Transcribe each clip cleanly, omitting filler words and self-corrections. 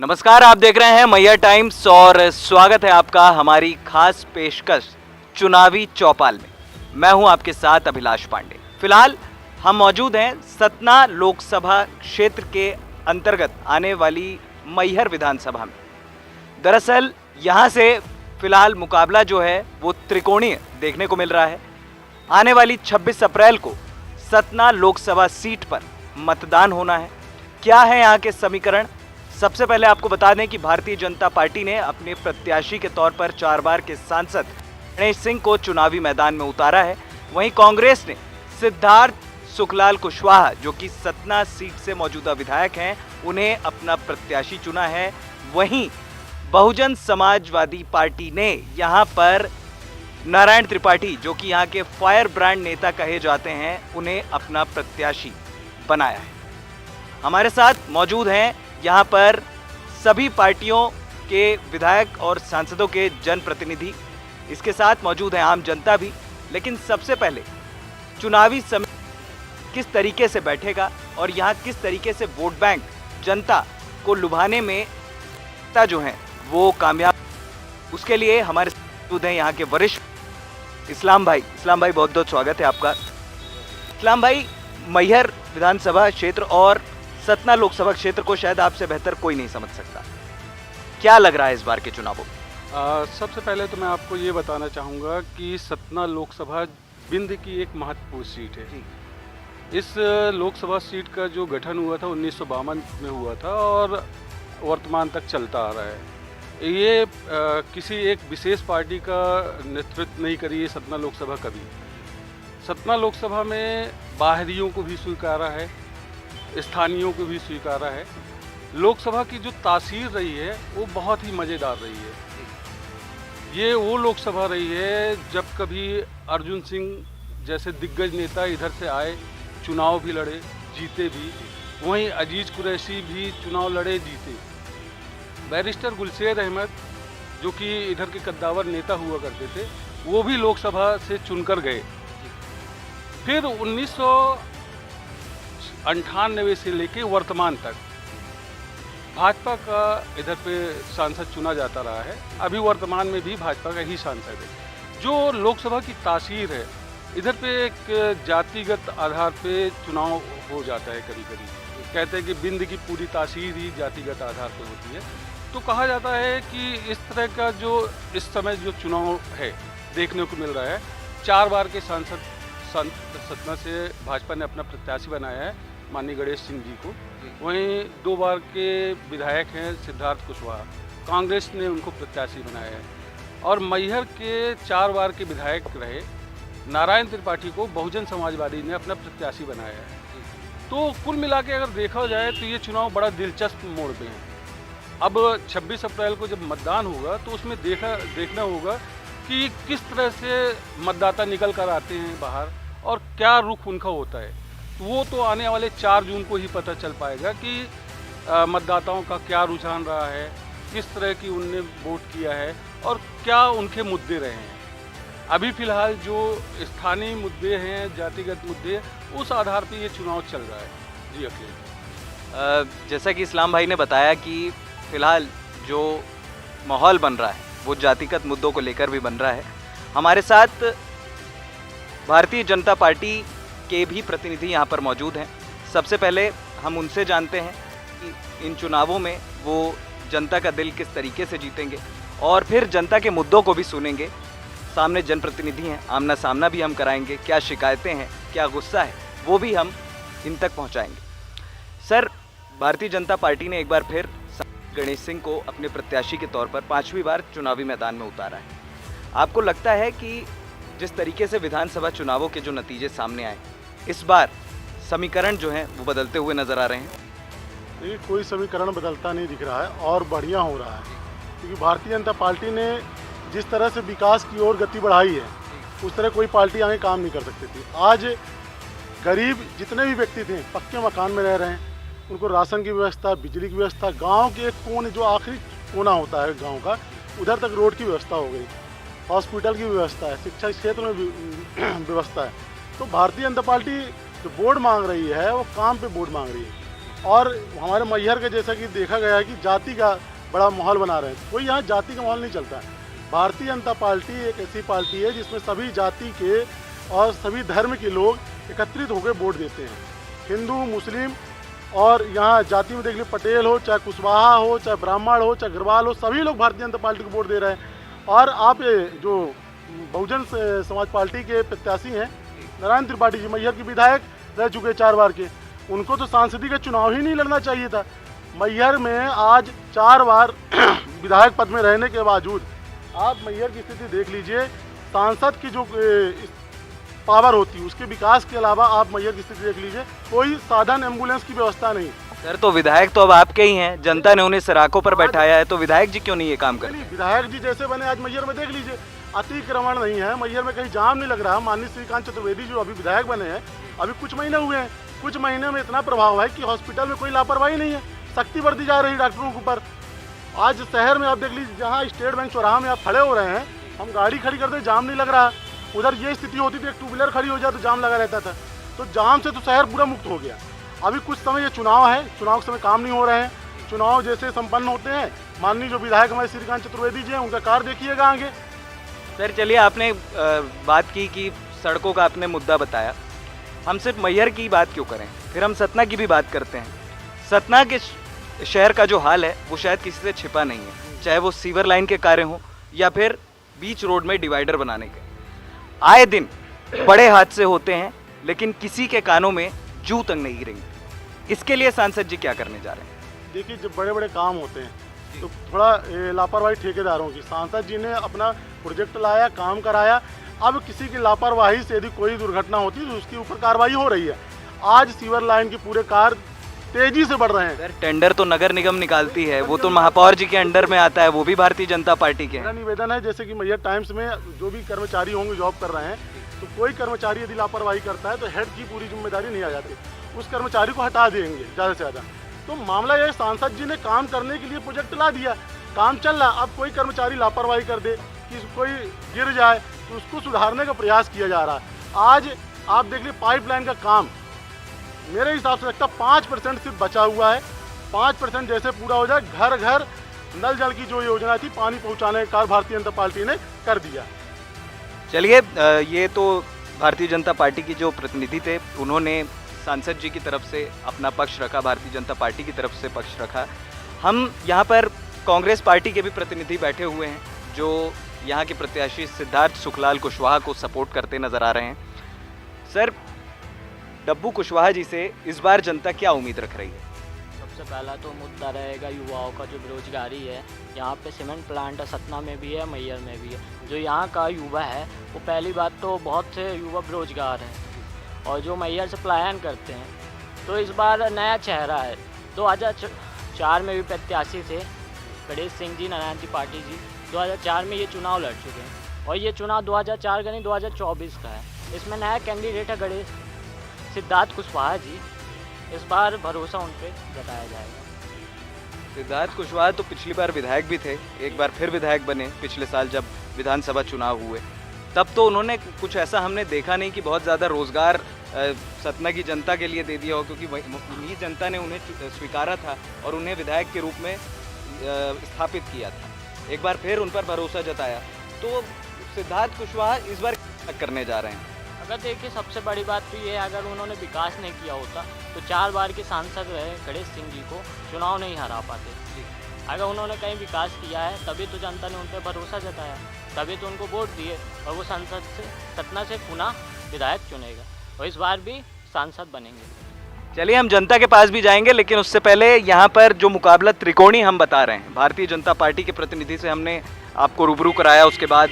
नमस्कार, आप देख रहे हैं मैया टाइम्स और स्वागत है आपका हमारी खास पेशकश चुनावी चौपाल में। मैं हूं आपके साथ अभिलाष पांडे। फिलहाल हम मौजूद हैं सतना लोकसभा क्षेत्र के अंतर्गत आने वाली मैहर विधानसभा में। दरअसल यहां से फिलहाल मुकाबला जो है वो त्रिकोणीय देखने को मिल रहा है। आने वाली 26 अप्रैल को सतना लोकसभा सीट पर मतदान होना है। क्या है यहाँ के समीकरण? सबसे पहले आपको बता दें कि भारतीय जनता पार्टी ने अपने प्रत्याशी के तौर पर 4 बार के सांसद गणेश सिंह को चुनावी मैदान में उतारा है। वहीं कांग्रेस ने सिद्धार्थ सुखलाल कुशवाहा, जो कि सतना सीट से मौजूदा विधायक हैं, उन्हें अपना प्रत्याशी चुना है। वहीं बहुजन समाजवादी पार्टी ने यहाँ पर नारायण त्रिपाठी, जो कि यहाँ के फायर ब्रांड नेता कहे जाते हैं, उन्हें अपना प्रत्याशी बनाया है। हमारे साथ मौजूद हैं यहाँ पर सभी पार्टियों के विधायक और सांसदों के जनप्रतिनिधि। इसके साथ मौजूद है आम जनता भी। लेकिन सबसे पहले चुनावी समय किस तरीके से बैठेगा और यहाँ किस तरीके से वोट बैंक जनता को लुभाने में जो हैं वो कामयाब, उसके लिए हमारे साथ मौजूद हैं यहाँ के वरिष्ठ इस्लाम भाई। इस्लाम भाई, बहुत बहुत स्वागत है आपका। इस्लाम भाई, मैहर विधानसभा क्षेत्र और सतना लोकसभा क्षेत्र को शायद आपसे बेहतर कोई नहीं समझ सकता। क्या लग रहा है इस बार के चुनावों में? सबसे पहले तो मैं आपको ये बताना चाहूँगा कि सतना लोकसभा बिंद की एक महत्वपूर्ण सीट है। इस लोकसभा सीट का जो गठन हुआ था 1952 में हुआ था और वर्तमान तक चलता आ रहा है। ये किसी एक विशेष पार्टी का नेतृत्व नहीं करी है सतना लोकसभा कभी। सतना लोकसभा में बाहरियों को भी स्वीकारा है, स्थानीयों को भी स्वीकारा है। लोकसभा की जो तासीर रही है वो बहुत ही मज़ेदार रही है। ये वो लोकसभा रही है जब कभी अर्जुन सिंह जैसे दिग्गज नेता इधर से आए, चुनाव भी लड़े, जीते भी। वहीं अजीज़ कुरैशी भी चुनाव लड़े, जीते। बैरिस्टर गुलशेर अहमद, जो कि इधर के कद्दावर नेता हुआ करते थे, वो भी लोकसभा से चुनकर गए। फिर 1998 से लेके वर्तमान तक भाजपा का इधर पे सांसद चुना जाता रहा है। अभी वर्तमान में भी भाजपा का ही सांसद है। जो लोकसभा की तासीर है, इधर पे एक जातिगत आधार पे चुनाव हो जाता है। कभी कभी कहते हैं कि बिंद की पूरी तासीर ही जातिगत आधार पे होती है। तो कहा जाता है कि इस तरह का जो इस समय जो चुनाव है देखने को मिल रहा है। 4 बार के सांसद सतना से भाजपा ने अपना प्रत्याशी बनाया है, माननीय गणेश सिंह जी को। वहीं 2 बार के विधायक हैं सिद्धार्थ कुशवाहा, कांग्रेस ने उनको प्रत्याशी बनाया है। और मैहर के 4 बार के विधायक रहे नारायण त्रिपाठी को बहुजन समाजवादी ने अपना प्रत्याशी बनाया है। तो कुल मिला के अगर देखा जाए तो ये चुनाव बड़ा दिलचस्प मोड़ पे है। अब 26 अप्रैल को जब मतदान होगा तो उसमें देखना होगा कि किस तरह से मतदाता निकल कर आते हैं बाहर और क्या रुख उनका होता है। वो तो आने वाले 4 जून को ही पता चल पाएगा कि मतदाताओं का क्या रुझान रहा है, किस तरह की उनने वोट किया है और क्या उनके मुद्दे रहे हैं। अभी फ़िलहाल जो स्थानीय मुद्दे हैं, जातिगत मुद्दे, उस आधार पे ये चुनाव चल रहा है। जी अखिलेश, जैसा कि इस्लाम भाई ने बताया कि फ़िलहाल जो माहौल बन रहा है वो जातिगत मुद्दों को लेकर भी बन रहा है। हमारे साथ भारतीय जनता पार्टी के भी प्रतिनिधि यहाँ पर मौजूद हैं। सबसे पहले हम उनसे जानते हैं कि इन चुनावों में वो जनता का दिल किस तरीके से जीतेंगे और फिर जनता के मुद्दों को भी सुनेंगे। सामने जनप्रतिनिधि हैं, आमना सामना भी हम कराएंगे। क्या शिकायतें हैं, क्या गुस्सा है, वो भी हम इन तक पहुँचाएंगे। सर, भारतीय जनता पार्टी ने एक बार फिर गणेश सिंह को अपने प्रत्याशी के तौर पर 5वीं बार चुनावी मैदान में उतारा है। आपको लगता है कि जिस तरीके से विधानसभा चुनावों के जो नतीजे सामने आए, इस बार समीकरण जो हैं वो बदलते हुए नजर आ रहे हैं? देखिए, कोई समीकरण बदलता नहीं दिख रहा है और बढ़िया हो रहा है। क्योंकि भारतीय जनता पार्टी ने जिस तरह से विकास की ओर गति बढ़ाई है, उस तरह कोई पार्टी आगे काम नहीं कर सकती थी। आज गरीब जितने भी व्यक्ति थे, पक्के मकान में रह रहे हैं, उनको राशन की व्यवस्था, बिजली की व्यवस्था, गांव के एक कोने, जो आखिरी कोना होता है गांव का, उधर तक रोड की व्यवस्था हो गई, हॉस्पिटल की व्यवस्था है, शिक्षा क्षेत्र में भी व्यवस्था है। तो भारतीय जनता पार्टी जो वोट मांग रही है वो काम पे वोट मांग रही है। और हमारे मैहर के जैसा कि देखा गया है कि जाति का बड़ा माहौल बना रहे हैं। कोई यहाँ जाति का माहौल नहीं चलता है। भारतीय जनता पार्टी एक ऐसी पार्टी है जिसमें सभी जाति के और सभी धर्म के लोग एकत्रित होकर वोट देते हैं। हिंदू, मुस्लिम और यहाँ जाति में देख लीजिए, पटेल हो, चाहे कुशवाहा हो, चाहे ब्राह्मण हो, चाहे अग्रवाल हो, सभी लोग भारतीय जनता पार्टी को वोट दे रहे हैं। और आप जो बहुजन समाज पार्टी के प्रत्याशी हैं नारायण त्रिपाठी जी, मैहर के विधायक रह चुके 4 बार के, उनको तो सांसदी का चुनाव ही नहीं लड़ना चाहिए था। मैहर में आज 4 बार विधायक पद में रहने के बावजूद आप मैहर की स्थिति देख लीजिए। सांसद की जो पावर होती है उसके विकास के अलावा आप मैहर की स्थिति देख लीजिए, कोई साधन एम्बुलेंस की व्यवस्था नहीं। सर तो विधायक तो अब आपके ही हैं, जनता ने उन्हें सराखों पर बैठाया है, तो विधायक जी क्यों नहीं ये काम कर? विधायक जी जैसे बने आज मैहर में देख लीजिए, अतिक्रमण नहीं है, मैहर में कहीं जाम नहीं लग रहा। माननीय श्रीकांत चतुर्वेदी जो अभी विधायक बने हैं, अभी कुछ महीने हुए हैं, कुछ महीने में इतना प्रभाव है कि हॉस्पिटल में कोई लापरवाही नहीं है, सख्ती बढ़ती जा रही है डॉक्टरों के ऊपर। आज शहर में आप देख लीजिए, जहाँ स्टेट बैंक चौराहा में आप खड़े हो रहे हैं, हम गाड़ी खड़ी करते जाम नहीं लग रहा। उधर ये स्थिति होती थी, एक 2 व्हीलर खड़ी हो जाए तो जाम लगा रहता था। तो जाम से तो शहर पूरा मुक्त हो गया। अभी कुछ समय ये चुनाव है, चुनाव के समय काम नहीं हो रहे हैं। चुनाव जैसे संपन्न होते हैं, माननीय जो विधायक हमारे श्रीकांत चतुर्वेदी जी हैं, उनका कार्य देखिएगा आगे। सर चलिए, आपने बात की कि सड़कों का आपने मुद्दा बताया, हम सिर्फ मैहर की बात क्यों करें, फिर हम सतना की भी बात करते हैं। सतना के शहर का जो हाल है वो शायद किसी से छिपा नहीं है, चाहे वो सीवर लाइन के कार्य हों या फिर बीच रोड में डिवाइडर बनाने के। आए दिन बड़े हादसे होते हैं, लेकिन किसी के कानों में जू तक नहीं गिरेंगे। इसके लिए सांसद जी क्या करने जा रहे हैं? देखिए, जब बड़े बड़े काम होते हैं तो थोड़ा लापरवाही ठेकेदारों की, सांसद जी ने अपना प्रोजेक्ट लाया, काम कराया। अब किसी की लापरवाही से यदि कोई दुर्घटना होती है तो उसके ऊपर कार्रवाई हो रही है। आज सीवर लाइन के पूरे कार्य तेजी से बढ़ रहे हैं। सर टेंडर तो नगर निगम निकालती है, वो तो महापौर जी के अंडर में आता है, वो भी भारतीय जनता पार्टी के हैं। मेरा निवेदन है, जैसे कि मैहर टाइम्स में जो भी कर्मचारी होंगे जॉब कर रहे हैं, तो कोई कर्मचारी यदि लापरवाही करता है तो हेड की पूरी जिम्मेदारी नहीं आ जाती, उस कर्मचारी को हटा देंगे ज़्यादा से ज़्यादा। तो मामला यह, सांसद जी ने काम करने के लिए प्रोजेक्ट ला दिया, काम चल रहा। अब कोई कर्मचारी लापरवाही कर दे, कि कोई गिर जाए, तो उसको सुधारने का प्रयास किया जा रहा है। आज आप देख लीजिए, पाइपलाइन का काम मेरे हिसाब से लगता है 5% सिर्फ बचा हुआ है। 5% जैसे पूरा हो जाए, घर घर नल जल की जो योजना थी, पानी पहुंचाने का कार्य भारतीय जनता पार्टी ने कर दिया। चलिए, ये तो भारतीय जनता पार्टी की जो प्रतिनिधि थे, उन्होंने सांसद जी की तरफ से अपना पक्ष रखा, भारतीय जनता पार्टी की तरफ से पक्ष रखा। हम यहाँ पर कांग्रेस पार्टी के भी प्रतिनिधि बैठे हुए हैं, जो यहाँ के प्रत्याशी सिद्धार्थ सुखलाल कुशवाहा को सपोर्ट करते नजर आ रहे हैं। सर, डब्बू कुशवाहा जी से इस बार जनता क्या उम्मीद रख रही है? सबसे पहला तो मुद्दा रहेगा युवाओं का जो बेरोजगारी है। यहाँ पे सीमेंट प्लांट सतना में भी है, मैहर में भी है। जो यहाँ का युवा है, वो पहली बात तो बहुत से युवा बेरोजगार हैं, और जो मैहर से पलायन करते हैं। तो इस बार नया चेहरा है। 2004 में भी प्रत्याशी थे गणेश सिंह जी, नारायण त्रिपाठी जी। 2004 में ये चुनाव लड़ चुके हैं, और ये चुनाव 2004 का नहीं 2024 का है। इसमें नया कैंडिडेट है गणेश सिद्धार्थ कुशवाहा जी। इस बार भरोसा उन पर जताया जाएगा। सिद्धार्थ कुशवाहा तो पिछली बार विधायक भी थे, एक बार फिर विधायक बने पिछले साल जब विधानसभा चुनाव हुए। तब तो उन्होंने कुछ ऐसा हमने देखा नहीं कि बहुत ज़्यादा रोजगार सतना की जनता के लिए दे दिया हो, क्योंकि उन्हीं जनता ने उन्हें स्वीकारा था और उन्हें विधायक के रूप में स्थापित किया था। एक बार फिर उन पर भरोसा जताया। तो सिद्धार्थ कुशवाहा इस बार क्या करने जा रहे हैं? अगर देखिए, सबसे बड़ी बात तो ये है, अगर उन्होंने विकास नहीं किया होता तो 4 बार के सांसद रहे गणेश सिंह जी को चुनाव नहीं हरा पाते। अगर उन्होंने कहीं विकास किया है, तभी तो जनता ने उन पर भरोसा जताया, तभी तो उनको वोट दिए, और वो संसद से सतना से पुनः विधायक चुनेगा, और इस बार भी सांसद बनेंगे। चलिए, हम जनता के पास भी जाएंगे, लेकिन उससे पहले यहाँ पर जो मुकाबला त्रिकोणी हम बता रहे हैं, भारतीय जनता पार्टी के प्रतिनिधि से हमने आपको रूबरू कराया, उसके बाद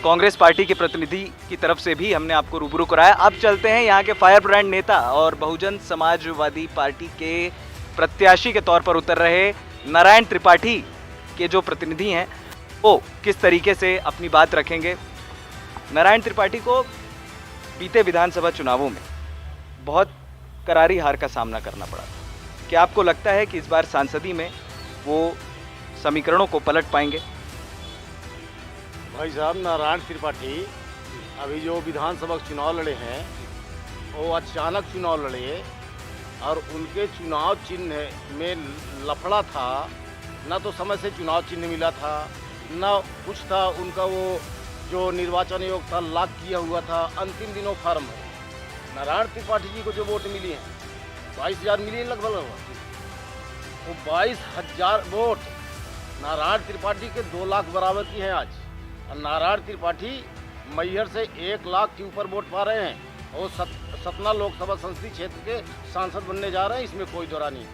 कांग्रेस पार्टी के प्रतिनिधि की तरफ से भी हमने आपको रूबरू कराया। अब चलते हैं यहाँ के फायर ब्रांड नेता और बहुजन समाजवादी पार्टी के प्रत्याशी के तौर पर उतर रहे नारायण त्रिपाठी के जो प्रतिनिधि हैं, वो किस तरीके से अपनी बात रखेंगे। नारायण त्रिपाठी को बीते विधानसभा चुनावों में बहुत करारी हार का सामना करना पड़ा। क्या आपको लगता है कि इस बार सांसदी में वो समीकरणों को पलट पाएंगे? भाई साहब, नारायण त्रिपाठी अभी जो विधानसभा चुनाव लड़े हैं, वो अचानक चुनाव लड़े, और उनके चुनाव चिन्ह में लफड़ा था, न तो समय से चुनाव चिन्ह मिला था, न कुछ था उनका वो जो निर्वाचन आयोग था लॉक किया हुआ था, अंतिम दिनों फार्म है। नारायण त्रिपाठी जी को जो वोट मिली हैं 22,000 मिली हैं लगभग, वो 22,000 वोट नारायण त्रिपाठी के 2 लाख बराबर की हैं आज। और नारायण त्रिपाठी मैहर से 1 लाख के ऊपर वोट पा रहे हैं और सतना लोकसभा संसदीय क्षेत्र के सांसद बनने जा रहे हैं, इसमें कोई दौरा नहीं।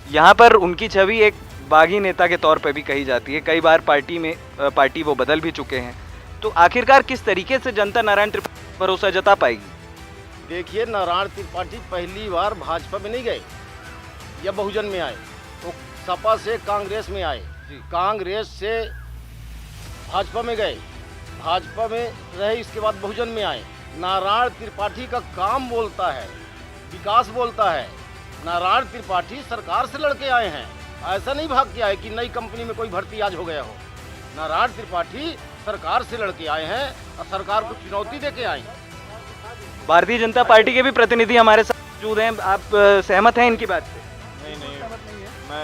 यहाँ पर उनकी छवि एक बागी नेता के तौर पे भी कही जाती है, कई बार पार्टी वो बदल भी चुके हैं, तो आखिरकार किस तरीके से जनता नारायण त्रिपाठी पर भरोसा जता पाएगी? देखिए, नारायण त्रिपाठी पहली बार भाजपा में नहीं गए या बहुजन में आए, वो सपा से कांग्रेस में आए, कांग्रेस से भाजपा में गए, भाजपा में रहे, इसके बाद बहुजन में आए। नारायण त्रिपाठी का काम बोलता है, विकास बोलता है। नारायण त्रिपाठी सरकार से लड़के आए हैं, ऐसा नहीं भाग के आए कि नई कंपनी में कोई भर्ती आज हो गया हो। नारायण त्रिपाठी सरकार से लड़के आए हैं और सरकार को चुनौती दे के आए हैं। भारतीय जनता पार्टी के भी प्रतिनिधि हमारे साथ मौजूद हैं, आप सहमत हैं इनकी बात से? नहीं,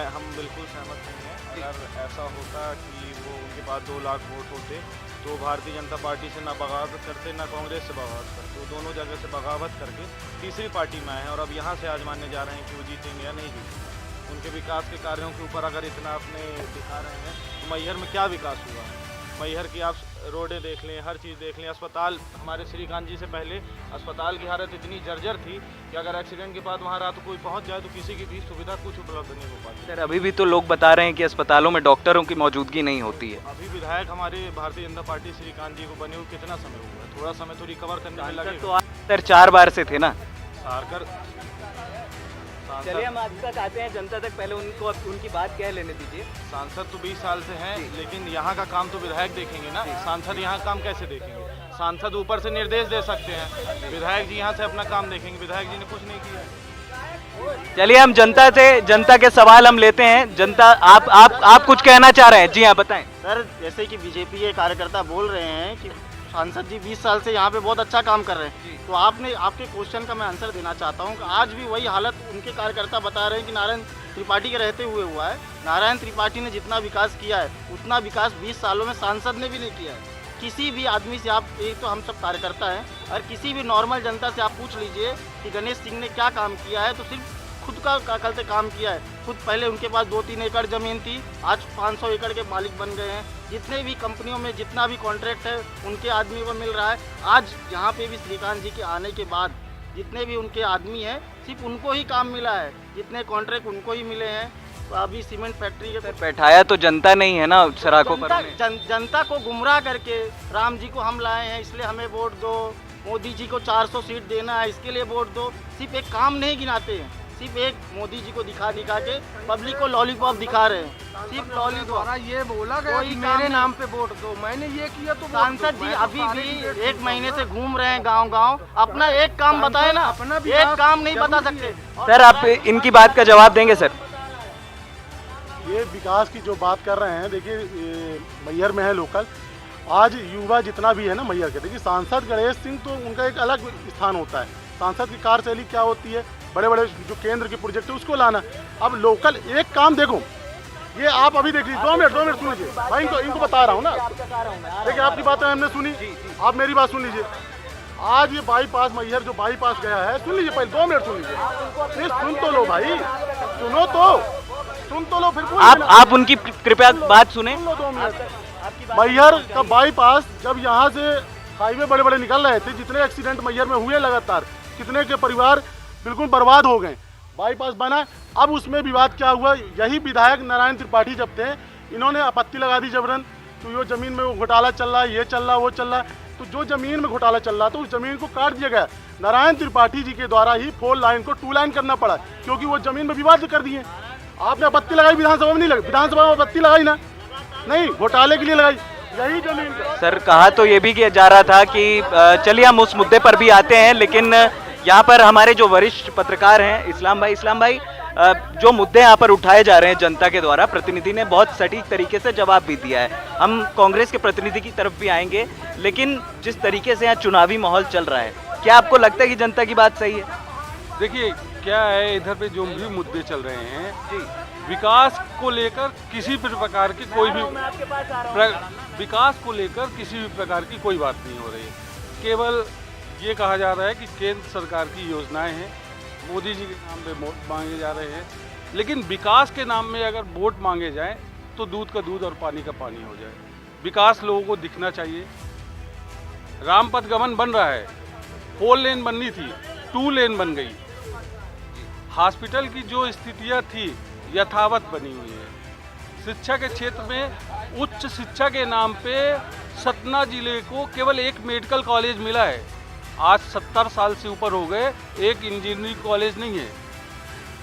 हम बिल्कुल सहमत नहीं हैं। अगर ऐसा होता कि वो उनके पास 2 लाख वोट होते तो भारतीय जनता पार्टी से ना बगावत करते ना कांग्रेस से बगावत करते, वो दोनों जगह से बगावत करके तीसरी पार्टी में आए हैं और अब यहाँ से आजमाने जा रहे हैं कि वो जीतेंगे या नहीं जीतेंगे। उनके विकास के कार्यों के ऊपर अगर इतना अपने दिखा रहे हैं तो मैहर में क्या विकास हुआ है? मैहर की आप रोडें देख लें, हर चीज़ देख लें, अस्पताल, हमारे श्रीकांत जी से पहले अस्पताल की हालत इतनी जर्जर थी कि अगर एक्सीडेंट के बाद वहाँ रात को कोई पहुँच जाए तो किसी की भी सुविधा कुछ उपलब्ध नहीं हो पाती। सर, अभी भी तो लोग बता रहे हैं कि अस्पतालों में डॉक्टरों की मौजूदगी नहीं होती है। अभी विधायक हमारे भारतीय जनता पार्टी श्रीकांत जी को बने हुए कितना समय हुआ है? थोड़ा समय तो रिकवर करने में लगेगा। तो आप सर 4 बार से थे ना? सारकर चलिए हम आज तक आते हैं जनता तक, पहले उनको उनकी बात कह लेने दीजिए। सांसद तो 20 साल से हैं, लेकिन यहाँ का काम तो विधायक देखेंगे ना, सांसद यहाँ काम कैसे देखेंगे? सांसद ऊपर से निर्देश दे सकते हैं, विधायक जी यहाँ से अपना काम देखेंगे। विधायक जी ने कुछ नहीं किया। चलिए हम जनता के सवाल हम लेते हैं। जनता, आप कुछ कहना चाह रहे हैं? जी हाँ, बताएं। सर, जैसे कि बीजेपी के कार्यकर्ता बोल रहे हैं कि सांसद जी 20 साल से यहाँ पे बहुत अच्छा काम कर रहे हैं, तो आपके क्वेश्चन का मैं आंसर देना चाहता हूँ कि आज भी वही हालत उनके कार्यकर्ता बता रहे हैं कि नारायण त्रिपाठी के रहते हुए हुआ है। नारायण त्रिपाठी ने जितना विकास किया है उतना विकास 20 सालों में सांसद ने भी नहीं किया है। किसी भी आदमी से आप, एक तो हम सब कार्यकर्ता हैं, और किसी भी नॉर्मल जनता से आप पूछ लीजिए कि गणेश सिंह ने क्या काम किया है, तो सिर्फ खुद का कल से काम किया है। खुद पहले उनके पास 2-3 एकड़ ज़मीन थी, आज 500 एकड़ के मालिक बन गए हैं। जितने भी कंपनियों में जितना भी कॉन्ट्रैक्ट है उनके आदमी को मिल रहा है। आज यहाँ पे भी श्रीकांत जी के आने के बाद जितने भी उनके आदमी हैं सिर्फ उनको ही काम मिला है, जितने कॉन्ट्रैक्ट उनको ही मिले हैं। तो अभी सीमेंट फैक्ट्री के बैठाया तो जनता नहीं है ना सराखों पर। जनता को गुमराह करके राम जी को हम लाए हैं इसलिए हमें वोट दो, मोदी जी को 400 सीट देना है इसके लिए वोट दो, सिर्फ एक काम नहीं गिनाते हैं। सिर्फ एक मोदी जी को दिखा के पब्लिक को लॉलीपॉप दिखा रहे हैं, सिर्फ लॉलीपॉप। ये बोला गया कि मेरे नाम पे वोट दो, मैंने ये किया तो सांसद जी अभी भी 1 महीने से घूम रहे हैं गांव-गांव, अपना एक काम बताए ना, एक काम नहीं बता सकते। सर, आप इनकी बात का जवाब देंगे? सर, ये विकास की जो बात कर रहे हैं, देखिए मैहर में है लोकल, आज युवा जितना भी है ना मैहर के, देखिए सांसद गणेश सिंह तो उनका एक अलग स्थान होता है। सांसद की कार्यशैली क्या होती है, बड़े बड़े जो केंद्र के प्रोजेक्ट है उसको लाना। अब लोकल एक काम देखो, ये आप अभी देख लीजिए, 2 मिनट सुन लीजिए भाई, इनको बता रहा हूँ ना। देखिए आपकी बातें हमने सुनी, आप मेरी बात सुन लीजिए। आज ये बाईपास मैहर जो बाईपास गया है, सुन लीजिए पहले 2 मिनट सुन लीजिए, सुन तो लो भाई, सुन तो लो फिर आप उनकी कृपया बात सुने। 2 मिनट। मैहर का बाईपास जब यहाँ से हाईवे बड़े बड़े निकल रहे थे, जितने एक्सीडेंट मैहर में हुए लगातार, कितने के परिवार बिल्कुल बर्बाद हो गए, बाईपास बना। अब उसमें विवाद क्या हुआ, यही विधायक नारायण त्रिपाठी जब थे, इन्होंने आपत्ति लगा दी जबरन, तो ये ज़मीन में घोटाला चल रहा है, ये चल रहा वो चल रहा है। तो जो ज़मीन में घोटाला चल रहा था उस ज़मीन को काट दिया गया। नारायण त्रिपाठी जी के द्वारा ही 4 लाइन को 2 लाइन करना पड़ा, क्योंकि वो ज़मीन में विवाद कर दिए। आपने आपत्ति लगाई, विधानसभा में नहीं लगाई, विधानसभा में आपत्ति लगाई ना, नहीं घोटाले के लिए लगाई, यही जमीन। सर, कहा तो ये भी किया जा रहा था कि चलिए हम उस मुद्दे पर भी आते हैं, लेकिन यहाँ पर हमारे जो वरिष्ठ पत्रकार हैं इस्लाम भाई, जो मुद्दे यहाँ पर उठाए जा रहे हैं जनता के द्वारा, प्रतिनिधि ने बहुत सटीक तरीके से जवाब भी दिया है। हम कांग्रेस के प्रतिनिधि की तरफ भी आएंगे, लेकिन जिस तरीके से यहाँ चुनावी माहौल चल रहा है, क्या आपको लगता है कि जनता की बात सही है? देखिए, क्या है, इधर पे जो भी मुद्दे चल रहे हैं विकास को लेकर किसी भी प्रकार की कोई भी विकास को लेकर किसी भी प्रकार की कोई बात नहीं हो रही है। केवल ये कहा जा रहा है कि केंद्र सरकार की योजनाएं हैं, मोदी जी के नाम पे वोट मांगे जा रहे हैं, लेकिन विकास के नाम में अगर वोट मांगे जाएं तो दूध का दूध और पानी का पानी हो जाए। विकास लोगों को दिखना चाहिए। रामपथ गमन बन रहा है, 4 लेन बननी थी, 2 लेन बन गई। हॉस्पिटल की जो स्थितियां थी यथावत बनी हुई है। शिक्षा के क्षेत्र में उच्च शिक्षा के नाम पे सतना जिले को केवल एक मेडिकल कॉलेज मिला है। आज 70 साल से ऊपर हो गए, एक इंजीनियरिंग कॉलेज नहीं है,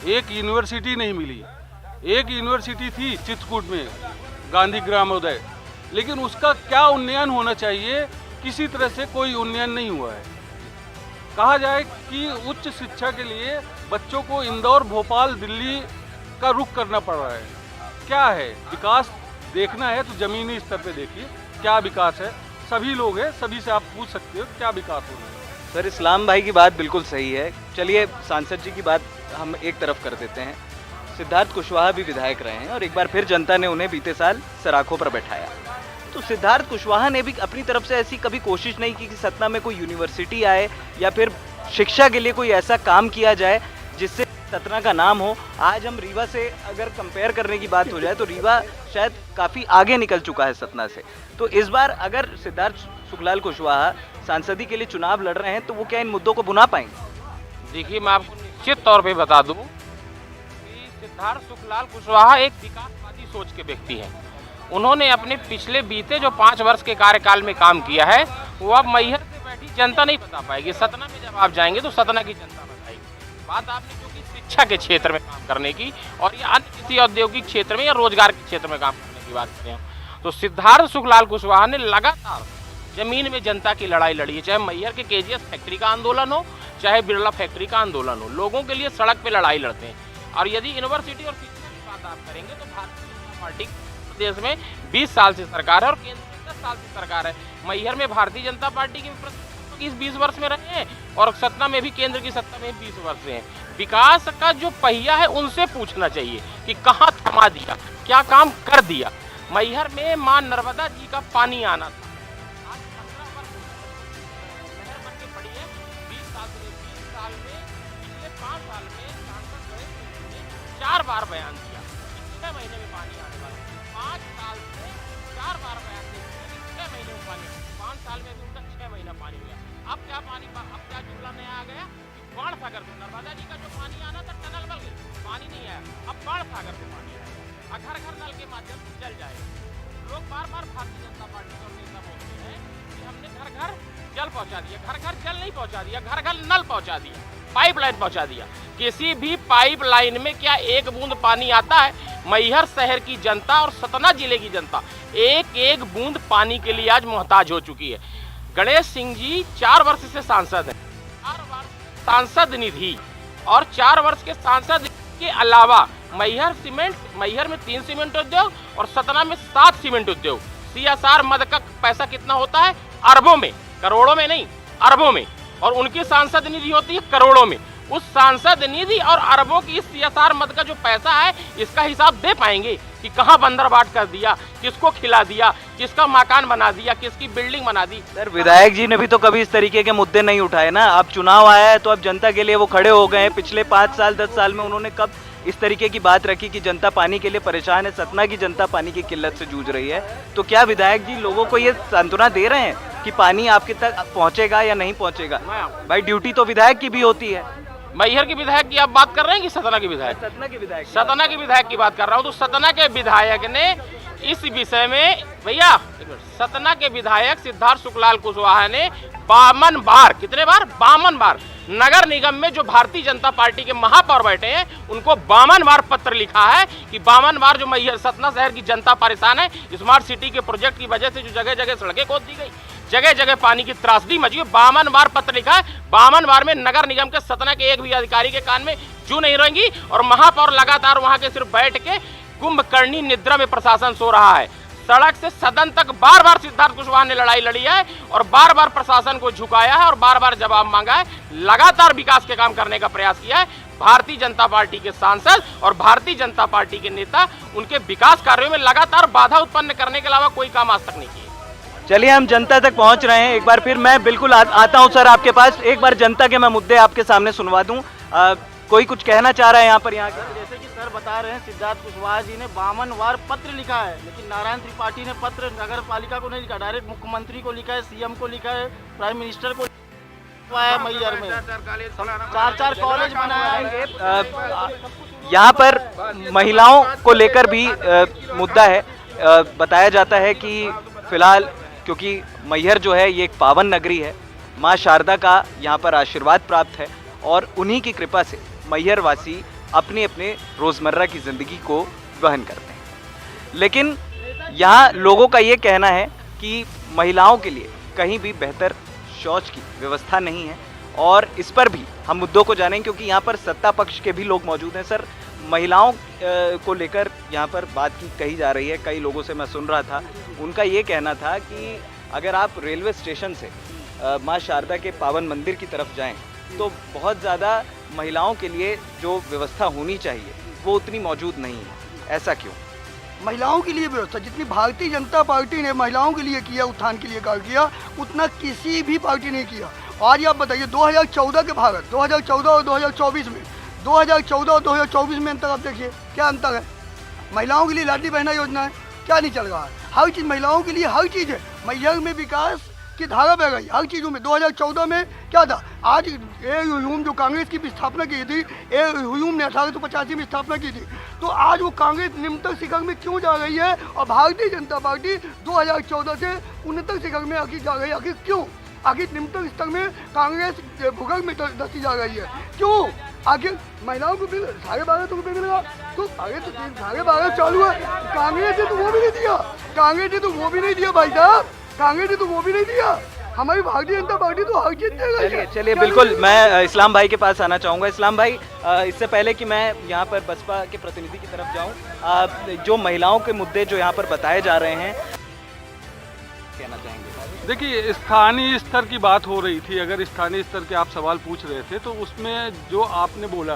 एक यूनिवर्सिटी नहीं मिली। एक यूनिवर्सिटी थी चित्रकूट में, गांधी ग्रामोदय, लेकिन उसका क्या उन्नयन होना चाहिए, किसी तरह से कोई उन्नयन नहीं हुआ है। कहा जाए कि उच्च शिक्षा के लिए बच्चों को इंदौर, भोपाल, दिल्ली का रुख करना पड़ रहा है। क्या है विकास देखना है तो जमीनी स्तर पे देखिए क्या विकास है। सभी लोग हैं, सभी से आप पूछ सकते हो क्या विकास हो रहा है। सर, इस्लाम भाई की बात बिल्कुल सही है। चलिए सांसद जी की बात हम एक तरफ कर देते हैं। सिद्धार्थ कुशवाहा भी विधायक रहे हैं और एक बार फिर जनता ने उन्हें बीते साल सराखों पर बैठाया। तो सिद्धार्थ कुशवाहा ने भी अपनी तरफ से ऐसी कभी कोशिश नहीं की कि सतना में कोई यूनिवर्सिटी आए या फिर शिक्षा के लिए कोई ऐसा काम किया जाए जिससे सतना का नाम हो। आज हम रीवा से अगर कंपेयर करने की बात हो जाए तो रीवा शायद काफ़ी आगे निकल चुका है सतना से। तो इस बार अगर सिद्धार्थ सुखलाल कुशवाहा सांसदी के लिए चुनाव लड़ रहे हैं तो वो क्या इन मुद्दों को भुना पाएंगे? देखिए, मैं आपको निश्चित तौर पे बता दूं कि सिद्धार्थ सुखलाल कुशवाहा एक विकासवादी सोच के व्यक्ति हैं। उन्होंने अपने पिछले बीते जो 5 वर्ष के कार्यकाल में काम किया है वो अब मैहर से बैठी जनता नहीं बता पाएगी। सतना में जब आप जाएंगे तो सतना की जनता बताएगी। बात आपने जो कि शिक्षा के क्षेत्र में काम करने की और या अन्य किसी औद्योगिक क्षेत्र में या रोजगार के क्षेत्र में काम करने की बात करें तो सिद्धार्थ सुखलाल कुशवाहा ने लगातार जमीन में जनता की लड़ाई लड़ी है। चाहे मैहर के KGS फैक्ट्री का आंदोलन हो, चाहे बिरला फैक्ट्री का आंदोलन हो, लोगों के लिए सड़क पे लड़ाई लड़ते हैं। और यदि यूनिवर्सिटी और शिक्षा की बात आप करेंगे तो भारतीय जनता पार्टी प्रदेश में 20 साल से सरकार है और केंद्र में 10 साल से सरकार है। मैहर में भारतीय जनता पार्टी की 20 वर्ष में रहे हैं और सतना में भी केंद्र की सत्ता में 20 वर्ष से हैं। विकास का जो पहिया है उनसे पूछना चाहिए कि कहाँ थमा दिया, क्या काम कर दिया। मैहर में मां नर्मदा जी का पानी आना था, आज 15 वर्ष नहर बन के पड़ी है। 20 साल से 20 साल में पिछले 5 साल में सांसद गणेश सिंह ने 4 बार बयान दिया कि 6 महीने में पानी आने वाला। 5 साल से 4 बार बयान दिया कि 6 महीने में पानी, 5 साल में भी उनका 6 महीना पानी हुआ। अब क्या पानी, अब क्या जुमला नया आ गया, बाढ़ सागर से नर्मदा जी का जो पानी आना था टनल बन गई, पानी नहीं आया, अब बाढ़ सागर से पानी आया, घर घर नल के माध्यम से जल जाएगा। लोग बार बार भारतीय जनता पार्टी और नेता बोलते हैं कि हमने घर घर जल पहुंचा दिया। घर घर जल नहीं पहुंचा दिया, घर घर नल पहुंचा दिया, पाइपलाइन पहुंचा दिया। किसी भी पाइपलाइन में क्या एक बूंद पानी आता है? मैहर शहर की जनता और सतना जिले की जनता एक एक बूंद पानी के लिए आज मोहताज हो चुकी है। गणेश सिंह जी 4 वर्ष से सांसद हैं, 4 वर्ष सांसद निधि और 4 वर्ष के सांसद के अलावा मैहर सीमेंट, मैहर में 3 सीमेंट उद्योग और सतना में 7 सीमेंट उद्योग। CSR मद का पैसा कितना होता है? अरबों में, करोड़ों में नहीं, अरबों में। और उनकी सांसद निधि होती है करोड़ों में। उस सांसद निधि और अरबों की इस CSR मद का जो पैसा है इसका हिसाब दे पाएंगे कि कहाँ बंदरबाट कर दिया, किसको खिला दिया, किसका मकान बना दिया, किसकी बिल्डिंग बना दी। सर, विधायक जी ने भी तो कभी इस तरीके के मुद्दे नहीं उठाए ना। अब चुनाव आया है तो अब जनता के लिए वो खड़े हो गए हैं। पिछले 5 साल 10 साल में उन्होंने कब इस तरीके की बात रखी कि जनता पानी के लिए परेशान है, सतना की जनता पानी की किल्लत से जूझ रही है। तो क्या विधायक जी लोगों को ये सांत्वना दे रहे हैं कि पानी आपके तक पहुंचेगा या नहीं पहुंचेगा? भाई ड्यूटी तो विधायक की भी होती है। मैहर के विधायक की आप बात कर रहे हैं कि सतना के विधायक? सतना के विधायक, सतना के विधायक की बात कर रहा हूँ। तो सतना के विधायक ने इस विषय में, भैया सतना के विधायक सिद्धार्थ सुखलाल कुशवाहा ने 52 बार, कितने बार? 52 बार नगर निगम में जो भारतीय जनता पार्टी के महापौर बैठे हैं उनको 52 बार पत्र लिखा है कि 52 बार जो मैहर सतना शहर की जनता परेशान है, स्मार्ट सिटी के प्रोजेक्ट की वजह से जो जगह जगह सड़कें खोद दी गई, जगह जगह पानी की त्रासदी मची है। 52 बार पत्र लिखा है। 52 बार में नगर निगम के सतना के एक भी अधिकारी के कान में जू नहीं रहेंगी और महापौर लगातार वहां के सिर्फ बैठ के कुंभकर्णी निद्रा में प्रशासन सो रहा है। सड़क से सदन तक बार बार सिद्धार्थ कुशवाहा ने लड़ाई लड़ी है और बार बार प्रशासन को झुकाया है और बार बार जवाब मांगा है। लगातार विकास के काम करने का प्रयास किया है। भारतीय जनता पार्टी के सांसद और भारतीय जनता पार्टी के नेता उनके विकास कार्यों में लगातार बाधा उत्पन्न करने के अलावा कोई काम आज तक नहीं किए। चलिए, हम जनता तक पहुंच रहे हैं। एक बार फिर मैं बिल्कुल आता हूं सर आपके पास। एक बार जनता के मैं मुद्दे आपके सामने सुनवा दूं। कोई कुछ कहना चाह रहा है यहाँ पर? यहाँ के जैसे कि सर बता रहे हैं, सिद्धार्थ कुशवाहा जी ने 52 बार पत्र लिखा है, लेकिन नारायण त्रिपाठी ने पत्र नगर पालिका को नहीं लिखा, डायरेक्ट मुख्यमंत्री को लिखा है, सीएम को लिखा है, प्राइम मिनिस्टर को है। मैयर में 4 कॉलेज बनाए। यहाँ पर महिलाओं को लेकर भी मुद्दा है। बताया जाता है कि फिलहाल क्योंकि मैहर जो है ये एक पावन नगरी है, माँ शारदा का यहाँ पर आशीर्वाद प्राप्त है और उन्हीं की कृपा से मैहर वासी अपने अपने रोज़मर्रा की ज़िंदगी को वहन करते हैं। लेकिन यहाँ लोगों का ये कहना है कि महिलाओं के लिए कहीं भी बेहतर शौच की व्यवस्था नहीं है और इस पर भी हम मुद्दों को जानेंगे क्योंकि यहाँ पर सत्ता पक्ष के भी लोग मौजूद हैं। सर, महिलाओं को लेकर यहाँ पर बात की कही जा रही है। कई लोगों से मैं सुन रहा था, उनका ये कहना था कि अगर आप रेलवे स्टेशन से माँ शारदा के पावन मंदिर की तरफ जाएं तो बहुत ज़्यादा महिलाओं के लिए जो व्यवस्था होनी चाहिए वो उतनी मौजूद नहीं है। ऐसा क्यों? महिलाओं के लिए व्यवस्था जितनी भारतीय जनता पार्टी ने महिलाओं के लिए किया, उत्थान के लिए कार्य किया, उतना किसी भी पार्टी ने किया। आज आप बताइए 2014 के भारत, 2014 और 2024 में, 2014 और 2024 में अंतर आप देखिए, क्या अंतर है? महिलाओं के लिए लाडली बहना योजना है, क्या नहीं चल रहा है? हर चीज़ महिलाओं के लिए, हर चीज़ है। मैहर में विकास की धारा बह गई हर चीज़ों में। 2014 में क्या था? आज ए जो कांग्रेस की भी स्थापना की थी, ने 1885 में स्थापना की थी, तो आज वो कांग्रेस निम्नतम शिखर में क्यों जा रही है और भारतीय जनता पार्टी 2014 से उन्नतम शिखर में आखिर जा रही है? आखिर क्यों? आखिर निम्नतम स्तर में कांग्रेस भूगर्भ में धंसी जा रही है, क्यों? आखिर महिलाओं को 12.5 रुपये मिलेगा, तो आगे तो 12.5 चालू है। कांग्रेस ने तो वो भी नहीं दिया, कांग्रेस ने तो वो भी नहीं दिया भाई साहब, कांग्रेस ने तो वो भी नहीं दिया। हमारी भारतीय जनता पार्टी तो हर चीज देगा। चलिए बिल्कुल, मैं इस्लाम भाई के पास आना चाहूँगा। इस्लाम भाई, इससे पहले कि मैं यहाँ पर बसपा के प्रतिनिधि की तरफ जाऊँ, जो महिलाओं के मुद्दे जो यहाँ पर बताए जा रहे हैं, कहना चाहेंगे? देखिए, स्थानीय स्तर की बात हो रही थी। अगर स्थानीय स्तर के आप सवाल पूछ रहे थे तो उसमें जो आपने बोला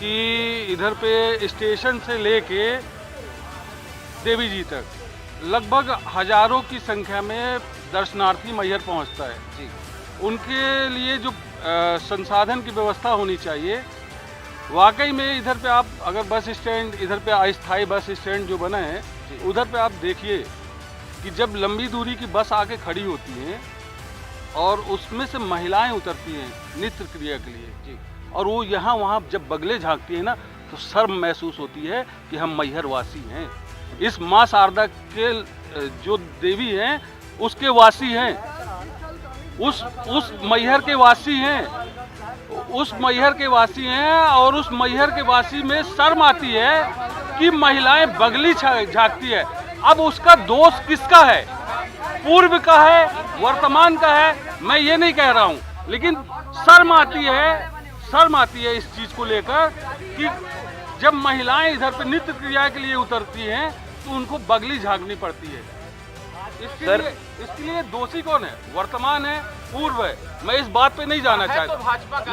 कि इधर पे स्टेशन से लेके देवी जी तक लगभग हजारों की संख्या में दर्शनार्थी मैहर पहुंचता है जी। उनके लिए जो संसाधन की व्यवस्था होनी चाहिए, वाकई में इधर पे आप अगर बस स्टैंड, इधर पे अस्थायी बस स्टैंड जो बना है, उधर पे आप देखिए कि जब लंबी दूरी की बस आके खड़ी होती है और उसमें से महिलाएं उतरती हैं नित्य क्रिया के लिए जी, और वो यहाँ वहाँ जब बगले झांकती है ना, तो शर्म महसूस होती है कि हम मैहर वासी हैं, इस माँ शारदा के जो देवी हैं उसके वासी हैं, उस मैहर के वासी हैं, उस मैहर के वासी हैं। और उस मैहर के वासी में शर्म आती है कि महिलाएं बगली झांकती है। अब उसका दोष किसका है? पूर्व का है, वर्तमान का है, मैं ये नहीं कह रहा हूँ, लेकिन शर्म आती है इस चीज़ को लेकर कि जब महिलाएं इधर पे नित्य क्रिया के लिए उतरती हैं तो उनको बगली झांकनी पड़ती है। इसके लिए दोषी कौन है? वर्तमान है, पूर्व है? मैं इस बात पे नहीं जाना चाहता, भाजपा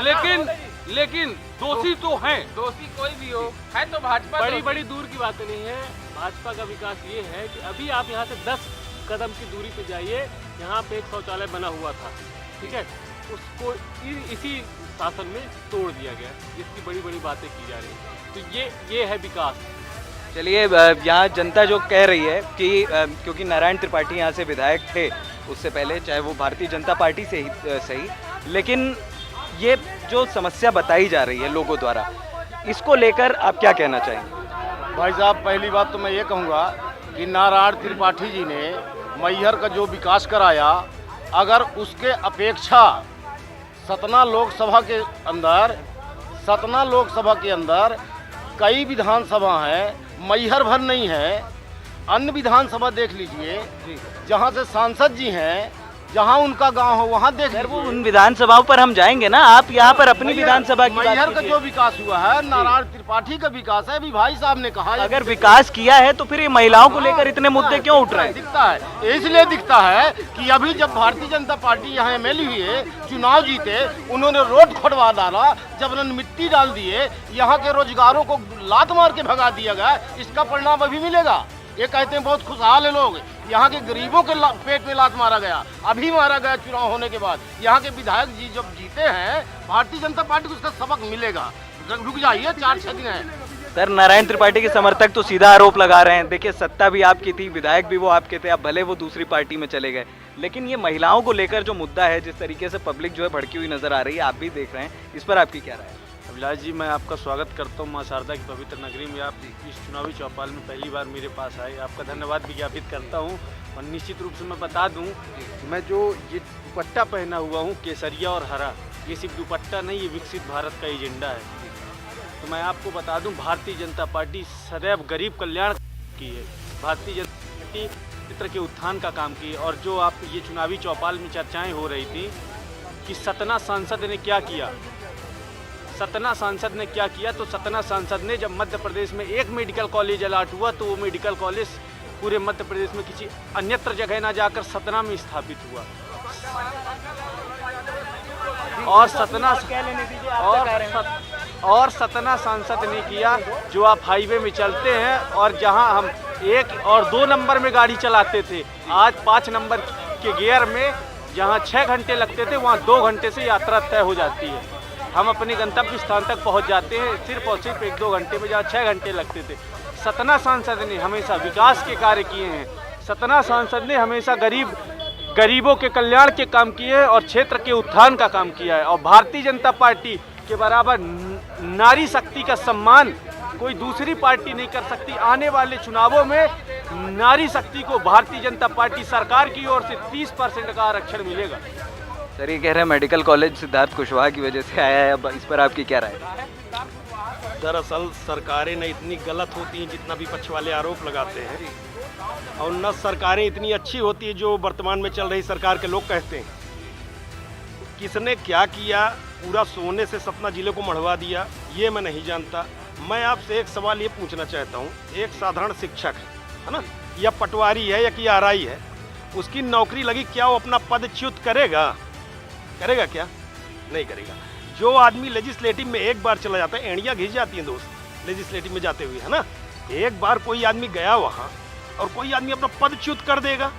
लेकिन दोषी तो हैं। दोषी कोई भी हो, है तो भाजपा। बड़ी दूर की बात नहीं है। भाजपा का विकास ये है कि अभी आप यहाँ से 10 कदम की दूरी पे जाइए, यहाँ पे एक शौचालय बना हुआ था, ठीक है, उसको इसी शासन में तोड़ दिया गया, जिसकी बड़ी बड़ी बातें की जा रही हैं। तो ये है विकास। चलिए, यहाँ जनता जो कह रही है कि क्योंकि नारायण त्रिपाठी यहाँ से विधायक थे उससे पहले, चाहे वो भारतीय जनता पार्टी से ही सही, लेकिन ये जो समस्या बताई जा रही है लोगों द्वारा, इसको लेकर आप क्या कहना चाहेंगे? भाई साहब, पहली बात तो मैं ये कहूँगा कि नारायण त्रिपाठी जी ने मैहर का जो विकास कराया, अगर उसके अपेक्षा सतना लोकसभा के अंदर कई विधानसभा हैं, मैहर भर नहीं है, अन्य विधानसभा देख लीजिए जहाँ से सांसद जी हैं जहाँ उनका गांव हो वहाँ देख सर वो लीजिए। उन विधानसभाओं पर हम जाएंगे ना, आप यहाँ पर अपनी विधानसभा की बात मैहर का कीजिए। जो विकास हुआ है नारायण त्रिपाठी का विकास है, अभी भाई साहब ने कहा अगर विकास किया है तो फिर ये महिलाओं को लेकर इतने मुद्दे क्यों उठ रहे हैं? दिखता है, इसलिए दिखता है कि अभी जब भारतीय जनता पार्टी यहाँ एमएलए हुए, चुनाव जीते, उन्होंने रोड खोदवा डाला, जब उन्होंने मिट्टी डाल दिए, यहाँ के रोजगारों को लात मार के भगा दिया गया, इसका परिणाम अभी मिलेगा। ये कहते हैं बहुत खुशहाल है लोग, यहाँ के गरीबों के पेट में लात मारा गया, अभी मारा गया चुनाव होने के बाद। यहाँ के विधायक जी जब जीते हैं भारतीय जनता पार्टी को उसका सबक मिलेगा। रुक जाइए, 4-6 दिन है। सर नारायण त्रिपाठी के समर्थक तो सीधा आरोप लगा रहे हैं, देखिए सत्ता भी आपकी थी, विधायक भी वो आपके थे, अब भले वो दूसरी पार्टी में चले गए, लेकिन ये महिलाओं को लेकर जो मुद्दा है, जिस तरीके से पब्लिक जो है भड़की हुई नजर आ रही है, आप भी देख रहे हैं, इस पर आपकी क्या राय है? अभिलाष जी, मैं आपका स्वागत करता हूँ माँ शारदा की पवित्र नगरी में। आप इस चुनावी चौपाल में पहली बार मेरे पास आए, आपका धन्यवाद विज्ञापित करता हूँ। और निश्चित रूप से मैं बता दूँ, मैं जो ये दुपट्टा पहना हुआ हूँ केसरिया और हरा, ये सिर्फ दुपट्टा नहीं, ये विकसित भारत का एजेंडा है। तो मैं आपको बता दूँ, भारतीय जनता पार्टी सदैव गरीब कल्याण की है। भारतीय जनता पार्टी क्षेत्र के उत्थान का काम की है। और जो आप ये चुनावी चौपाल में चर्चाएँ हो रही थी कि सतना सांसद ने क्या किया, सतना सांसद ने क्या किया, तो सतना सांसद ने जब मध्य प्रदेश में एक मेडिकल कॉलेज अलाट हुआ तो वो मेडिकल कॉलेज पूरे मध्य प्रदेश में किसी अन्यत्र जगह ना जाकर सतना में स्थापित हुआ। और सतना सांसद ने किया जो आप हाईवे में चलते हैं और जहां हम 1 और 2 नंबर में गाड़ी चलाते थे, आज 5 नंबर के गियर में जहां 6 घंटे लगते थे वहां 2 घंटे से यात्रा तय हो जाती है। हम अपने गंतव्य स्थान तक पहुंच जाते हैं सिर्फ और सिर्फ 1-2 घंटे में, जहाँ 6 घंटे लगते थे। सतना सांसद ने हमेशा विकास के कार्य किए हैं। सतना सांसद ने हमेशा गरीबों के कल्याण के काम किए हैं और क्षेत्र के उत्थान का काम किया है। और भारतीय जनता पार्टी के बराबर नारी शक्ति का सम्मान कोई दूसरी पार्टी नहीं कर सकती। आने वाले चुनावों में नारी शक्ति को भारतीय जनता पार्टी सरकार की ओर से 30% का आरक्षण मिलेगा। सर ये कह रहे हैं मेडिकल कॉलेज सिद्धार्थ कुशवाहा की वजह से आया है, अब इस पर आपकी क्या राय है? दरअसल सरकारें न इतनी गलत होती हैं जितना विपक्ष वाले आरोप लगाते हैं, और न सरकारें इतनी अच्छी होती है जो वर्तमान में चल रही सरकार के लोग कहते हैं। किसने क्या किया, पूरा सोने से सतना जिले को मढ़वा दिया, ये मैं नहीं जानता। मैं आपसे एक सवाल ये पूछना चाहता हूँ, एक साधारण शिक्षक है ना, या पटवारी है या कि आरआई है, उसकी नौकरी लगी, क्या वो अपना पद च्युत करेगा? करेगा क्या? नहीं करेगा। जो आदमी लेजिस्लेटिव में एक बार चला जाता है, एड़ियाँ घिस जाती हैं दोस्त लेजिस्लेटिव में जाते हुए, है ना। एक बार कोई आदमी गया वहाँ और कोई आदमी अपना पद च्युत कर देगा,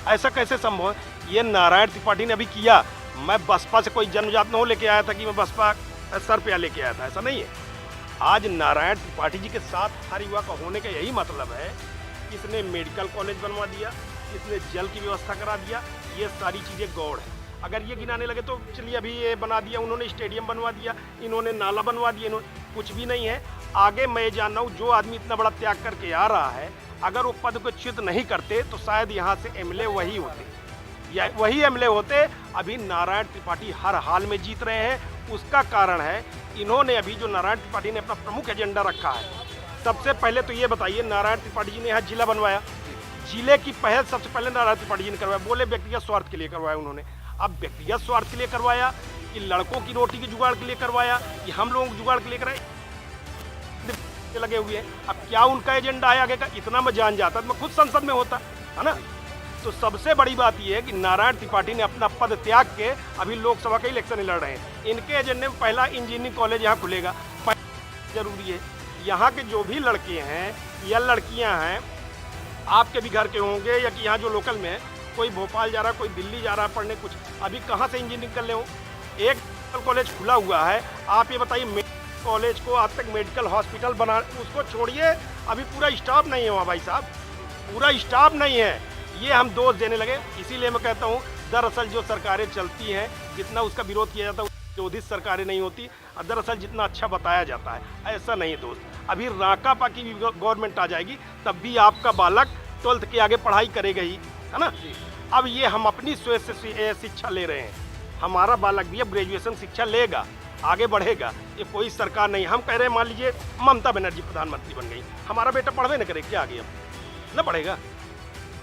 ऐसा कैसे संभव है? ये नारायण त्रिपाठी ने अभी किया। मैं बसपा से कोई जन्मजात न हो लेके आया था कि मैं बसपा सर पे लेके आया था, ऐसा नहीं है। आज नारायण त्रिपाठी जी के साथ हर युवा का होने का यही मतलब है। किसने मेडिकल कॉलेज बनवा दिया, किसने जल की व्यवस्था करा दिया, ये सारी चीज़ें गौड़ है। अगर ये गिनाने लगे तो चलिए, अभी ये बना दिया उन्होंने, स्टेडियम बनवा दिया, इन्होंने नाला बनवा दिया, इन्होंने कुछ भी नहीं है। आगे मैं जान रहा हूँ, जो आदमी इतना बड़ा त्याग करके आ रहा है, अगर वो पद को च्युत नहीं करते तो शायद यहाँ से एमएलए वही होते, या वही एमएलए होते। अभी नारायण त्रिपाठी हर हाल में जीत रहे हैं। उसका कारण है इन्होंने अभी जो नारायण त्रिपाठी ने अपना प्रमुख एजेंडा रखा है। सबसे पहले तो ये बताइए, नारायण त्रिपाठी जी ने यहाँ जिला बनवाया, जिले की पहल सबसे पहले नारायण त्रिपाठी जी ने करवाया। बोले व्यक्तिगत स्वार्थ के लिए करवाया उन्होंने। अब व्यक्तिगत स्वार्थ के लिए करवाया कि लड़कों की रोटी की जुगाड़ के लिए करवाया कि हम लोगों को जुगाड़ के लिए कराए, लगे हुए हैं। अब क्या उनका एजेंडा है आगे का, इतना मैं जान जाता तो मैं खुद संसद में होता, है ना। तो सबसे बड़ी बात यह है कि नारायण त्रिपाठी ने अपना पद त्याग के अभी लोकसभा के इलेक्शन लड़ रहे हैं। इनके एजेंडे में पहला इंजीनियरिंग कॉलेज यहाँ खुलेगा, जरूरी है। यहाँ के जो भी लड़के हैं या लड़कियाँ हैं, आपके भी घर के होंगे या कि यहाँ जो लोकल में है, कोई भोपाल जा रहा है, कोई दिल्ली जा रहा है पढ़ने, कुछ अभी कहाँ से इंजीनियरिंग कर ले हो। एक मेडिकल कॉलेज खुला हुआ है, आप ये बताइए, मेडिकल कॉलेज को आज तक मेडिकल हॉस्पिटल बना, उसको छोड़िए, अभी पूरा स्टाफ नहीं है वहाँ भाई साहब, पूरा स्टाफ नहीं है। ये हम दोष देने लगे। इसीलिए मैं कहता हूँ, दरअसल जो सरकारें चलती हैं, जितना उसका विरोध किया जाता है, विरोधी सरकारें नहीं होती, और दरअसल जितना अच्छा बताया जाता है, ऐसा नहीं है दोस्त। अभी राकापा की गवर्नमेंट आ जाएगी, तब भी आपका बालक 12th के आगे पढ़ाई करेगा ही, है ना। अब ये हम अपनी सोच से शिक्षा ले रहे हैं, हमारा बालक भी अब ग्रेजुएशन शिक्षा लेगा, आगे बढ़ेगा। ये कोई सरकार नहीं। हम कह रहे हैं, मान लीजिए ममता बनर्जी प्रधानमंत्री बन गई, हमारा बेटा पढ़वे न करे क्या आगे, अब न पढ़ेगा।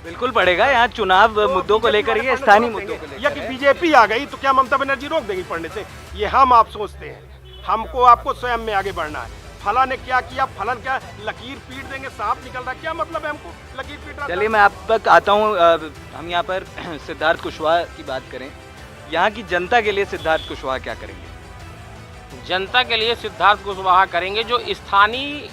बिल्कुल पड़ेगा, यहाँ चुनाव मुद्दों को लेकर ये स्थानीय मुद्दों को या कि बीजेपी आ गई तो क्या ममता बनर्जी रोक देंगी पढ़ने से? ये हम आप सोचते हैं, हमको आपको स्वयं में आगे बढ़ना है। फला ने क्या किया, फलन क्या, लकीर पीट देंगे, सांप निकल रहा है, क्या मतलब है हमको लकीर पीट रहा? चलिए मैं आप तक आता हूँ। हम यहाँ पर सिद्धार्थ कुशवाहा की बात करें, यहाँ की जनता के लिए सिद्धार्थ कुशवाहा क्या करेंगे? जनता के लिए सिद्धार्थ कुशवाहा करेंगे जो स्थानीय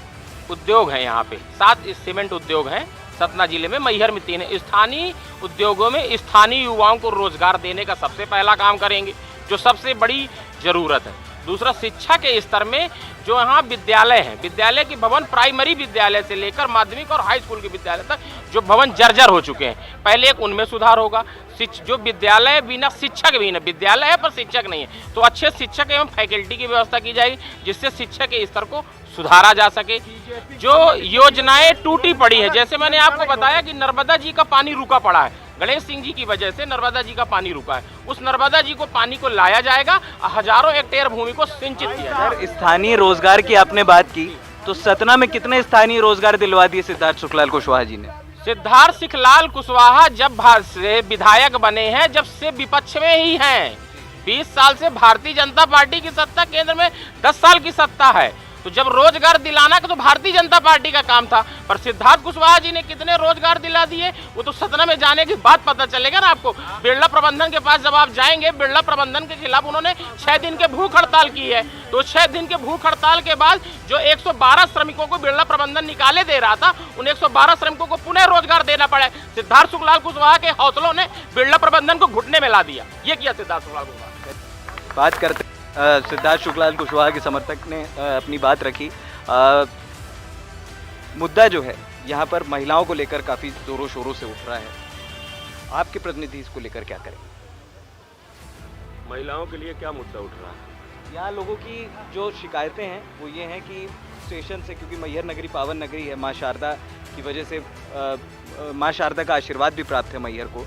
उद्योग हैं यहाँ पे 7 सीमेंट उद्योग हैं सतना जिले में, मैहर में 3 है। स्थानीय उद्योगों में स्थानीय युवाओं को रोजगार देने का सबसे पहला काम करेंगे, जो सबसे बड़ी जरूरत है। दूसरा, शिक्षा के स्तर में जो यहाँ विद्यालय हैं, विद्यालय के भवन प्राइमरी विद्यालय से लेकर माध्यमिक और हाई स्कूल के विद्यालय तक जो भवन जर्जर हो चुके हैं, पहले एक उनमें सुधार होगा। जो विद्यालय बिना शिक्षक भी है, विद्यालय है पर शिक्षक नहीं है, तो अच्छे शिक्षक एवं फैकल्टी की व्यवस्था की जाएगी जिससे शिक्षा के स्तर को सुधारा जा सके। जो योजनाएं टूटी पड़ी है, जैसे मैंने आपको बताया कि नर्मदा जी का पानी रुका पड़ा है, गणेश सिंह जी की वजह से नर्मदा जी का पानी रुका है, उस नर्मदा जी को पानी को लाया जाएगा, हजारों हेक्टेयर भूमि को सिंचित किया जाएगा। स्थानीय रोजगार की आपने बात की, तो सतना में कितने स्थानीय रोजगार दिलवा दिए सिद्धार्थ सुखलाल कुशवाहा जी ने? सिद्धार्थ सुखलाल कुशवाहा जब से विधायक बने हैं, जब से विपक्ष में ही हैं। 20 साल से भारतीय जनता पार्टी की सत्ता, केंद्र में 10 साल की सत्ता है, तो जब रोजगार दिलाना तो भारतीय जनता पार्टी का काम था। पर सिद्धार्थ कुशवाहा जी ने कितने रोजगार दिला दिए वो तो सतना में जाने के बाद पता चलेगा ना आपको। बिरला प्रबंधन के पास जब आप जाएंगे, बिरला प्रबंधन के खिलाफ उन्होंने 6 दिन के भूख हड़ताल की है, तो 6 दिन के भूख हड़ताल के बाद जो 112 श्रमिकों को बिरला प्रबंधन निकाले दे रहा था, उन 112 श्रमिकों को पुनः रोजगार देना पड़ा। सिद्धार्थ सुखलाल कुशवाहा के हौसलों ने बिरला प्रबंधन को घुटने में ला दिया। ये किया सिद्धार्थ सुखलाल कुशवाहा। बात करते सिद्धार्थ शुक्लाल कुशवाहा के समर्थक ने अपनी बात रखी। मुद्दा जो है यहाँ पर महिलाओं को लेकर काफ़ी जोरों शोरों से उठ रहा है, आपके प्रतिनिधि इसको लेकर क्या करें? महिलाओं के लिए क्या मुद्दा उठ रहा है? यहाँ लोगों की जो शिकायतें हैं वो ये हैं कि स्टेशन से, क्योंकि मैहर नगरी पावन नगरी है, माँ शारदा की वजह से माँ शारदा का आशीर्वाद भी प्राप्त है मैहर को।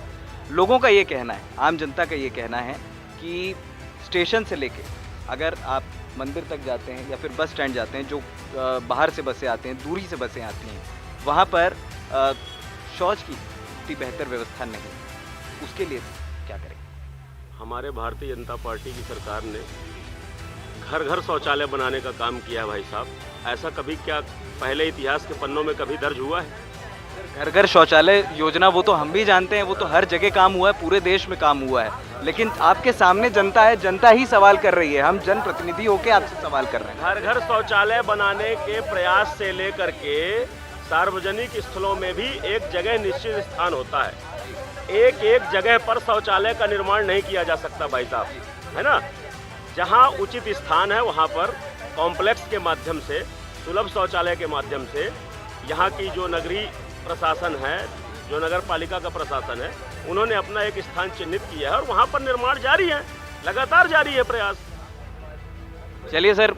लोगों का ये कहना है, आम जनता का ये कहना है कि स्टेशन से लेके अगर आप मंदिर तक जाते हैं या फिर बस स्टैंड जाते हैं, जो बाहर से बसें आते हैं, दूरी से बसें आती हैं, वहाँ पर शौच की इतनी बेहतर व्यवस्था नहीं, उसके लिए क्या करें? हमारे भारतीय जनता पार्टी की सरकार ने घर घर शौचालय बनाने का काम किया है भाई साहब। ऐसा कभी क्या पहले इतिहास के पन्नों में कभी दर्ज हुआ है? घर घर शौचालय योजना वो तो हम भी जानते हैं, वो तो हर जगह काम हुआ है, पूरे देश में काम हुआ है, लेकिन आपके सामने जनता है, जनता ही सवाल कर रही है, हम जनप्रतिनिधि होकर आपसे सवाल कर रहे हैं। घर घर शौचालय बनाने के प्रयास से लेकर के सार्वजनिक स्थलों में भी एक जगह निश्चित स्थान होता है। एक एक जगह पर शौचालय का निर्माण नहीं किया जा सकता भाई साहब, है ना। जहाँ उचित स्थान है वहाँ पर कॉम्प्लेक्स के माध्यम से, सुलभ शौचालय के माध्यम से यहाँ की जो नगरीय प्रशासन है, जो नगर पालिका का प्रशासन है, उन्होंने अपना एक स्थान चिन्हित किया है और वहाँ पर निर्माण जारी है, लगातार जारी है प्रयास। चलिए सर,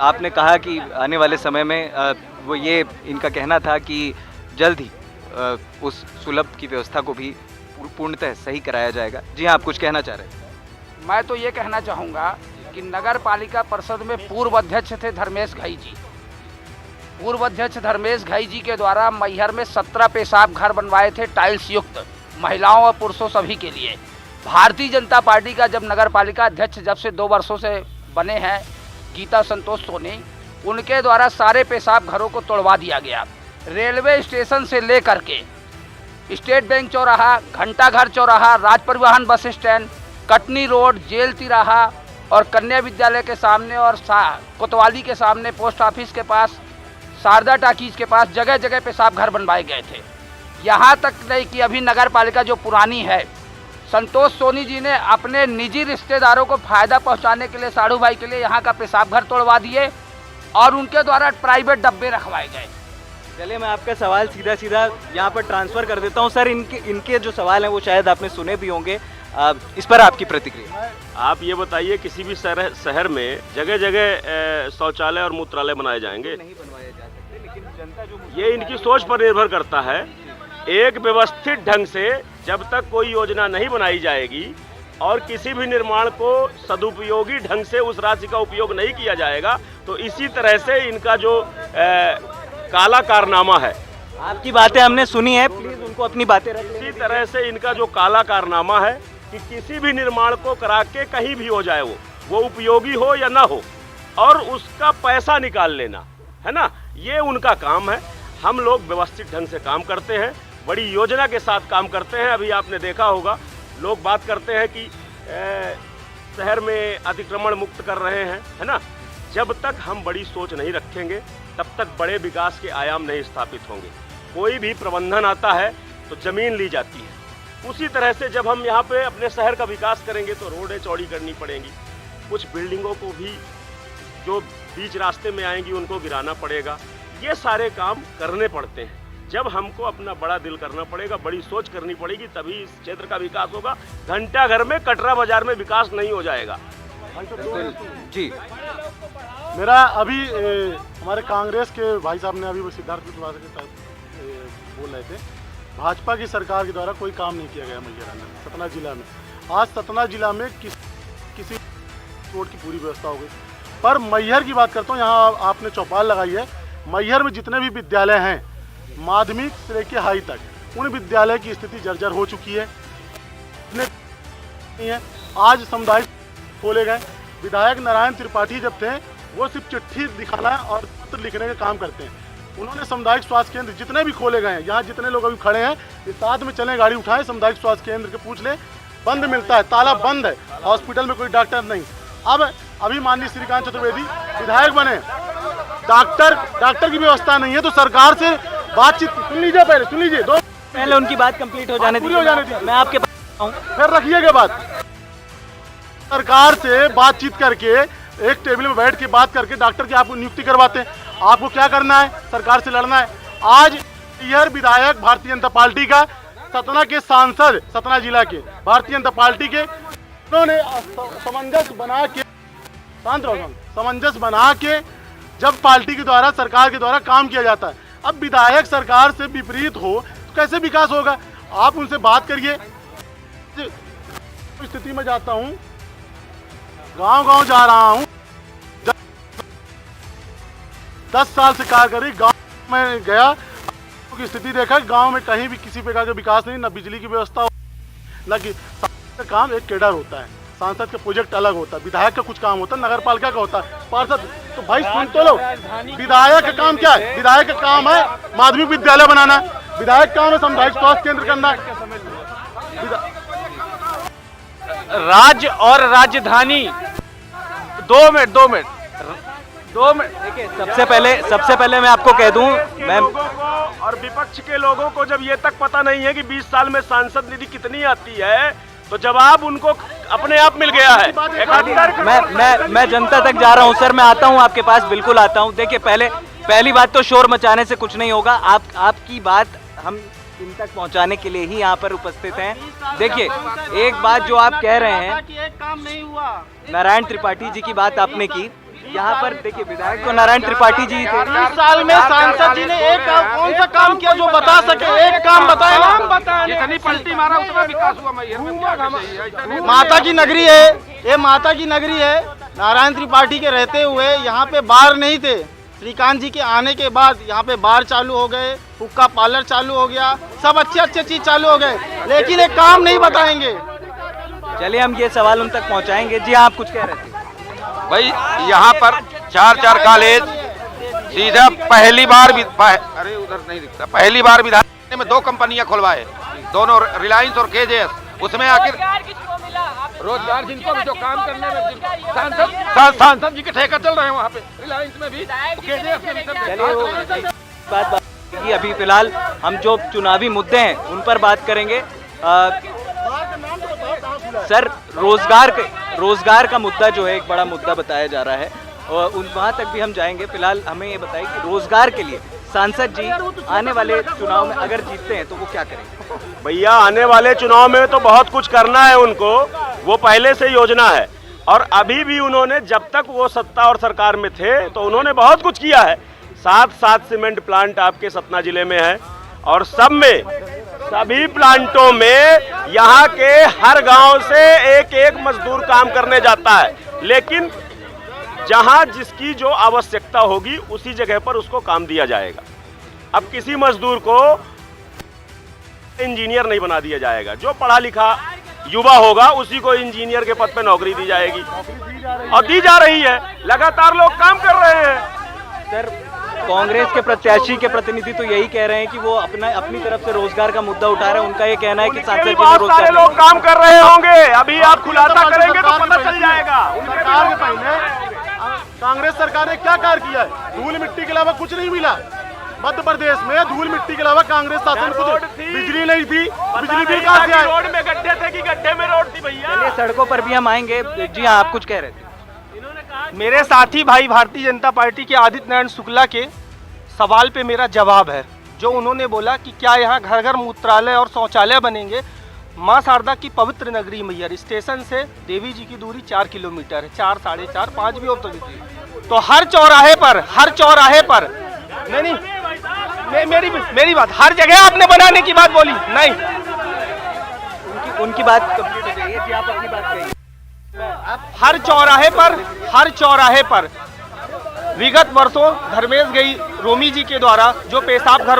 आपने कहा कि आने वाले समय में वो ये इनका कहना था कि जल्द ही उस सुलभ की व्यवस्था को भी पूर्णतः सही कराया जाएगा। जी हाँ, आप कुछ कहना चाह रहे हैं? मैं तो ये कहना चाहूँगा कि नगर पालिका परिषद में पूर्व अध्यक्ष थे धर्मेश घई जी। पूर्व अध्यक्ष धर्मेश घई जी के द्वारा मैहर में 17 पेशाब घर बनवाए थे, टाइल्स युक्त, महिलाओं और पुरुषों सभी के लिए। भारतीय जनता पार्टी का जब नगर पालिका अध्यक्ष जब से 2 वर्षों से बने हैं गीता संतोष सोनी, उनके द्वारा सारे पेशाब घरों को तोड़वा दिया गया। रेलवे स्टेशन से लेकर के स्टेट बैंक चौराहा, घंटाघर चौराहा, राज परिवहन bus stand, Katni road, jail तिराहा और कन्या विद्यालय के सामने और कोतवाली के सामने, पोस्ट ऑफिस के पास, शारदा टाकीज के पास जगह जगह पेशाब घर बनवाए गए थे। यहाँ तक नहीं कि अभी नगर पालिका जो पुरानी है, संतोष सोनी जी ने अपने निजी रिश्तेदारों को फायदा पहुँचाने के लिए, साड़ू भाई के लिए यहाँ का पेशाब घर तोड़वा दिए और उनके द्वारा प्राइवेट डब्बे रखवाए गए। चलिए मैं आपका सवाल सीधा सीधा यहाँ पर ट्रांसफ़र कर देता हूँ। सर, इनके जो सवाल हैं वो शायद आपने सुने भी होंगे, इस पर आपकी प्रतिक्रिया? आप ये बताइए, किसी भी शहर में जगह जगह शौचालय और मूत्रालय बनाए जाएंगे? नहीं बनवाए जा सकते, लेकिन जनता जो ये इनकी सोच पर निर्भर करता है। एक व्यवस्थित ढंग से जब तक कोई योजना नहीं बनाई जाएगी और किसी भी निर्माण को सदुपयोगी ढंग से उस राशि का उपयोग नहीं किया जाएगा, तो इसी तरह से इनका जो काला कारनामा है। आपकी बातें हमने सुनी है, प्लीज को अपनी बातें रख इसी तरह से इनका जो काला कारनामा है कि किसी भी निर्माण को करा के कहीं भी हो जाए वो उपयोगी हो या ना हो, और उसका पैसा निकाल लेना, है ना, ये उनका काम है। हम लोग व्यवस्थित ढंग से काम करते हैं, बड़ी योजना के साथ काम करते हैं। अभी आपने देखा होगा लोग बात करते हैं कि शहर में अतिक्रमण मुक्त कर रहे हैं, है ना। जब तक हम बड़ी सोच नहीं रखेंगे तब तक बड़े विकास के आयाम नहीं स्थापित होंगे। कोई भी प्रबंधन आता है तो जमीन ली जाती है, उसी तरह से जब हम यहाँ पे अपने शहर का विकास करेंगे तो रोडें चौड़ी करनी पड़ेंगी, कुछ बिल्डिंगों को भी जो बीच रास्ते में आएंगी उनको गिराना पड़ेगा। ये सारे काम करने पड़ते हैं। जब हमको अपना बड़ा दिल करना पड़ेगा, बड़ी सोच करनी पड़ेगी, तभी इस क्षेत्र का विकास होगा। घंटा घर में कटरा बाजार में विकास नहीं हो जाएगा। जी, मेरा अभी हमारे कांग्रेस के भाई साहब ने अभी वो सिद्धार्थ के साथ बोल रहे थे, भाजपा की सरकार के द्वारा कोई काम नहीं किया गया मैहर में, सतना जिला में। आज सतना जिला में किसी रोड की पूरी व्यवस्था हो गई। पर मैहर की बात करता हूँ, यहाँ आपने चौपाल लगाई है। मैहर में जितने भी विद्यालय हैं, माध्यमिक से लेकर हाई तक, उन विद्यालय की स्थिति जर्जर हो चुकी है। आज सामुदायिक खोले गए। विधायक नारायण त्रिपाठी जब थे वो सिर्फ चिट्ठी दिखाना और पत्र लिखने का काम करते हैं। उन्होंने सामुदायिक स्वास्थ्य केंद्र जितने भी खोले गए हैं, यहाँ जितने लोग अभी खड़े हैं, इस साथ में चलें, गाड़ी उठाएं, सामुदायिक स्वास्थ्य केंद्र के पूछ ले, बंद मिलता है, ताला बंद है, हॉस्पिटल में कोई डॉक्टर नहीं। अब अभी माननीय श्रीकांत चतुर्वेदी विधायक बने, डॉक्टर की व्यवस्था नहीं है, तो सरकार से बातचीत सुन लीजिए, पहले सुन लीजिए, दो पहले उनकी बात कंप्लीट हो जाने दीजिए, मैं आपके पास आऊं, फिर रखिएगा बात। सरकार से बातचीत करके, एक टेबल में बैठ के बात करके डॉक्टर की आपको नियुक्ति करवाते हैं। आपको क्या करना है? सरकार से लड़ना है। आज यह विधायक भारतीय जनता पार्टी का, सतना के सांसद, सतना जिला के भारतीय जनता पार्टी के, उन्होंने सामंजस्य बना के, सामंजस्य बना के जब पार्टी के द्वारा, सरकार के द्वारा काम किया जाता है। अब विधायक सरकार से विपरीत हो तो कैसे विकास होगा? आप उनसे बात करिए। स्थिति में जाता हूँ, गांव जा रहा हूँ, 10 साल से कार्य करी, गांव में गया, की स्थिति देखा, गांव में कहीं भी किसी प्रकार का विकास नहीं, न बिजली की व्यवस्था हो, न कि काम एक केडर होता है, सांसद का प्रोजेक्ट अलग होता है, विधायक का कुछ काम होता है, नगर पालिका का होता है, पार्षद। तो भाई सुन तो लो, विधायक का काम क्या है? विधायक का काम है माध्यमिक विद्यालय बनाना, विधायक काम है सामुदायिक स्वास्थ्य केंद्र करना। राज्य और राजधानी, 2 मिनट देखिए, सबसे पहले मैं आपको कह दूं, मैं और विपक्ष के लोगों को जब ये तक पता नहीं है कि 20 साल में सांसद निधि कितनी आती है, तो जवाब उनको अपने आप मिल गया है। मैं जनता तक जा रहा हूं सर, मैं आता हूं आपके पास, बिल्कुल आता हूं। देखिए, पहली बात तो शोर मचाने से कुछ नहीं होगा। आपकी बात हम इन तक पहुंचाने के लिए ही यहाँ पर उपस्थित हैं। देखिए, एक बात जो आप कह रहे हैं, एक काम नहीं हुआ। नारायण त्रिपाठी जी की बात आपने की, यहाँ पर देखिए विधायक तो नारायण त्रिपाठी जी थे। 20 साल में सांसद जी ने एक कौन सा काम किया जो बता सके? एक काम बताए ना। जितनी पलटी मारा उतना विकास हुआ मैहर में, क्या चाहिए? माता की नगरी है ये, माता की नगरी है। नारायण त्रिपाठी के रहते हुए यहाँ पे बार नहीं थे। श्रीकांत जी के आने के बाद यहाँ पे बार चालू हो गए, हुक्का पार्लर चालू हो गया, सब अच्छे चीज चालू हो गए, लेकिन एक काम नहीं बताएंगे। चलिए, हम ये सवाल उन तक पहुँचाएंगे। जी, आप कुछ कह रहे थे भाई? यहाँ पर 4 कॉलेज, सीधा पहली बार अरे उधर नहीं दिखता, पहली बार विधान में 2 कंपनियां खुलवाए, दोनों रिलायंस और केजेएस। उसमें आखिर रोजगार जिनको भी जो काम करने में, सांसद जी के ठेका चल रहे हैं वहाँ पे, रिलायंस में भी, केजेएस में भी। बात अभी फिलहाल हम जो चुनावी मुद्दे हैं उन पर बात करेंगे। सर, रोजगार का मुद्दा जो है एक बड़ा मुद्दा बताया जा रहा है, और वहाँ तक भी हम जाएंगे। फिलहाल हमें ये बताइए कि रोजगार के लिए सांसद जी आने वाले चुनाव में अगर जीतते हैं तो वो क्या करेंगे? भैया, आने वाले चुनाव में तो बहुत कुछ करना है उनको, वो पहले से योजना है। और अभी भी उन्होंने, जब तक वो सत्ता और सरकार में थे, तो उन्होंने बहुत कुछ किया है। 7 सीमेंट प्लांट आपके सतना जिले में है, और सभी प्लांटों में यहाँ के हर गांव से एक मजदूर काम करने जाता है, लेकिन जहाँ जिसकी जो आवश्यकता होगी उसी जगह पर उसको काम दिया जाएगा। अब किसी मजदूर को इंजीनियर नहीं बना दिया जाएगा। जो पढ़ा लिखा युवा होगा उसी को इंजीनियर के पद पे नौकरी दी जाएगी और दी जा रही है। लगातार लोग काम कर रहे हैं। सर, कांग्रेस के प्रत्याशी के प्रतिनिधि तो यही कह रहे हैं कि वो अपनी तरफ से रोजगार का मुद्दा उठा रहे हैं। उनका ये कहना है कि सांसद जी बहुत सारे लोग काम कर रहे होंगे। अभी आप खुलासा करेंगे तो पता चल जाएगा। सरकार के पहले कांग्रेस सरकार ने क्या कार्य किया है? धूल मिट्टी के अलावा कुछ नहीं मिला। मध्य प्रदेश में धूल मिट्टी के अलावा कांग्रेस शासन कुछ, बिजली नहीं थी। बिजली बिल कहाँ से आए? रोड में गड्ढे थे कि गड्ढे में रोड थी भैया? चलिए, सड़कों पर भी हम आएंगे। जी हाँ, आप कुछ कह रहे थे। मेरे साथी भाई भारतीय जनता पार्टी के आदित्य नारायण शुक्ला के सवाल पे मेरा जवाब है। जो उन्होंने बोला कि क्या यहाँ घर घर मूत्रालय और शौचालय बनेंगे। माँ शारदा की पवित्र नगरी मैहर स्टेशन से देवी जी की दूरी 4 किलोमीटर है, 4, 4.5, 5 भी हो सकती है। तो हर चौराहे पर नहीं, मेरी बात, हर जगह आपने बनाने की बात बोली नहीं। उनकी बात कंप्लीट हो गई है। जी, आप अपनी बात कहिए। हर चौराहे पर विगत वर्षों धर्मेश गई रोमी जी के द्वारा जो पेशाब घर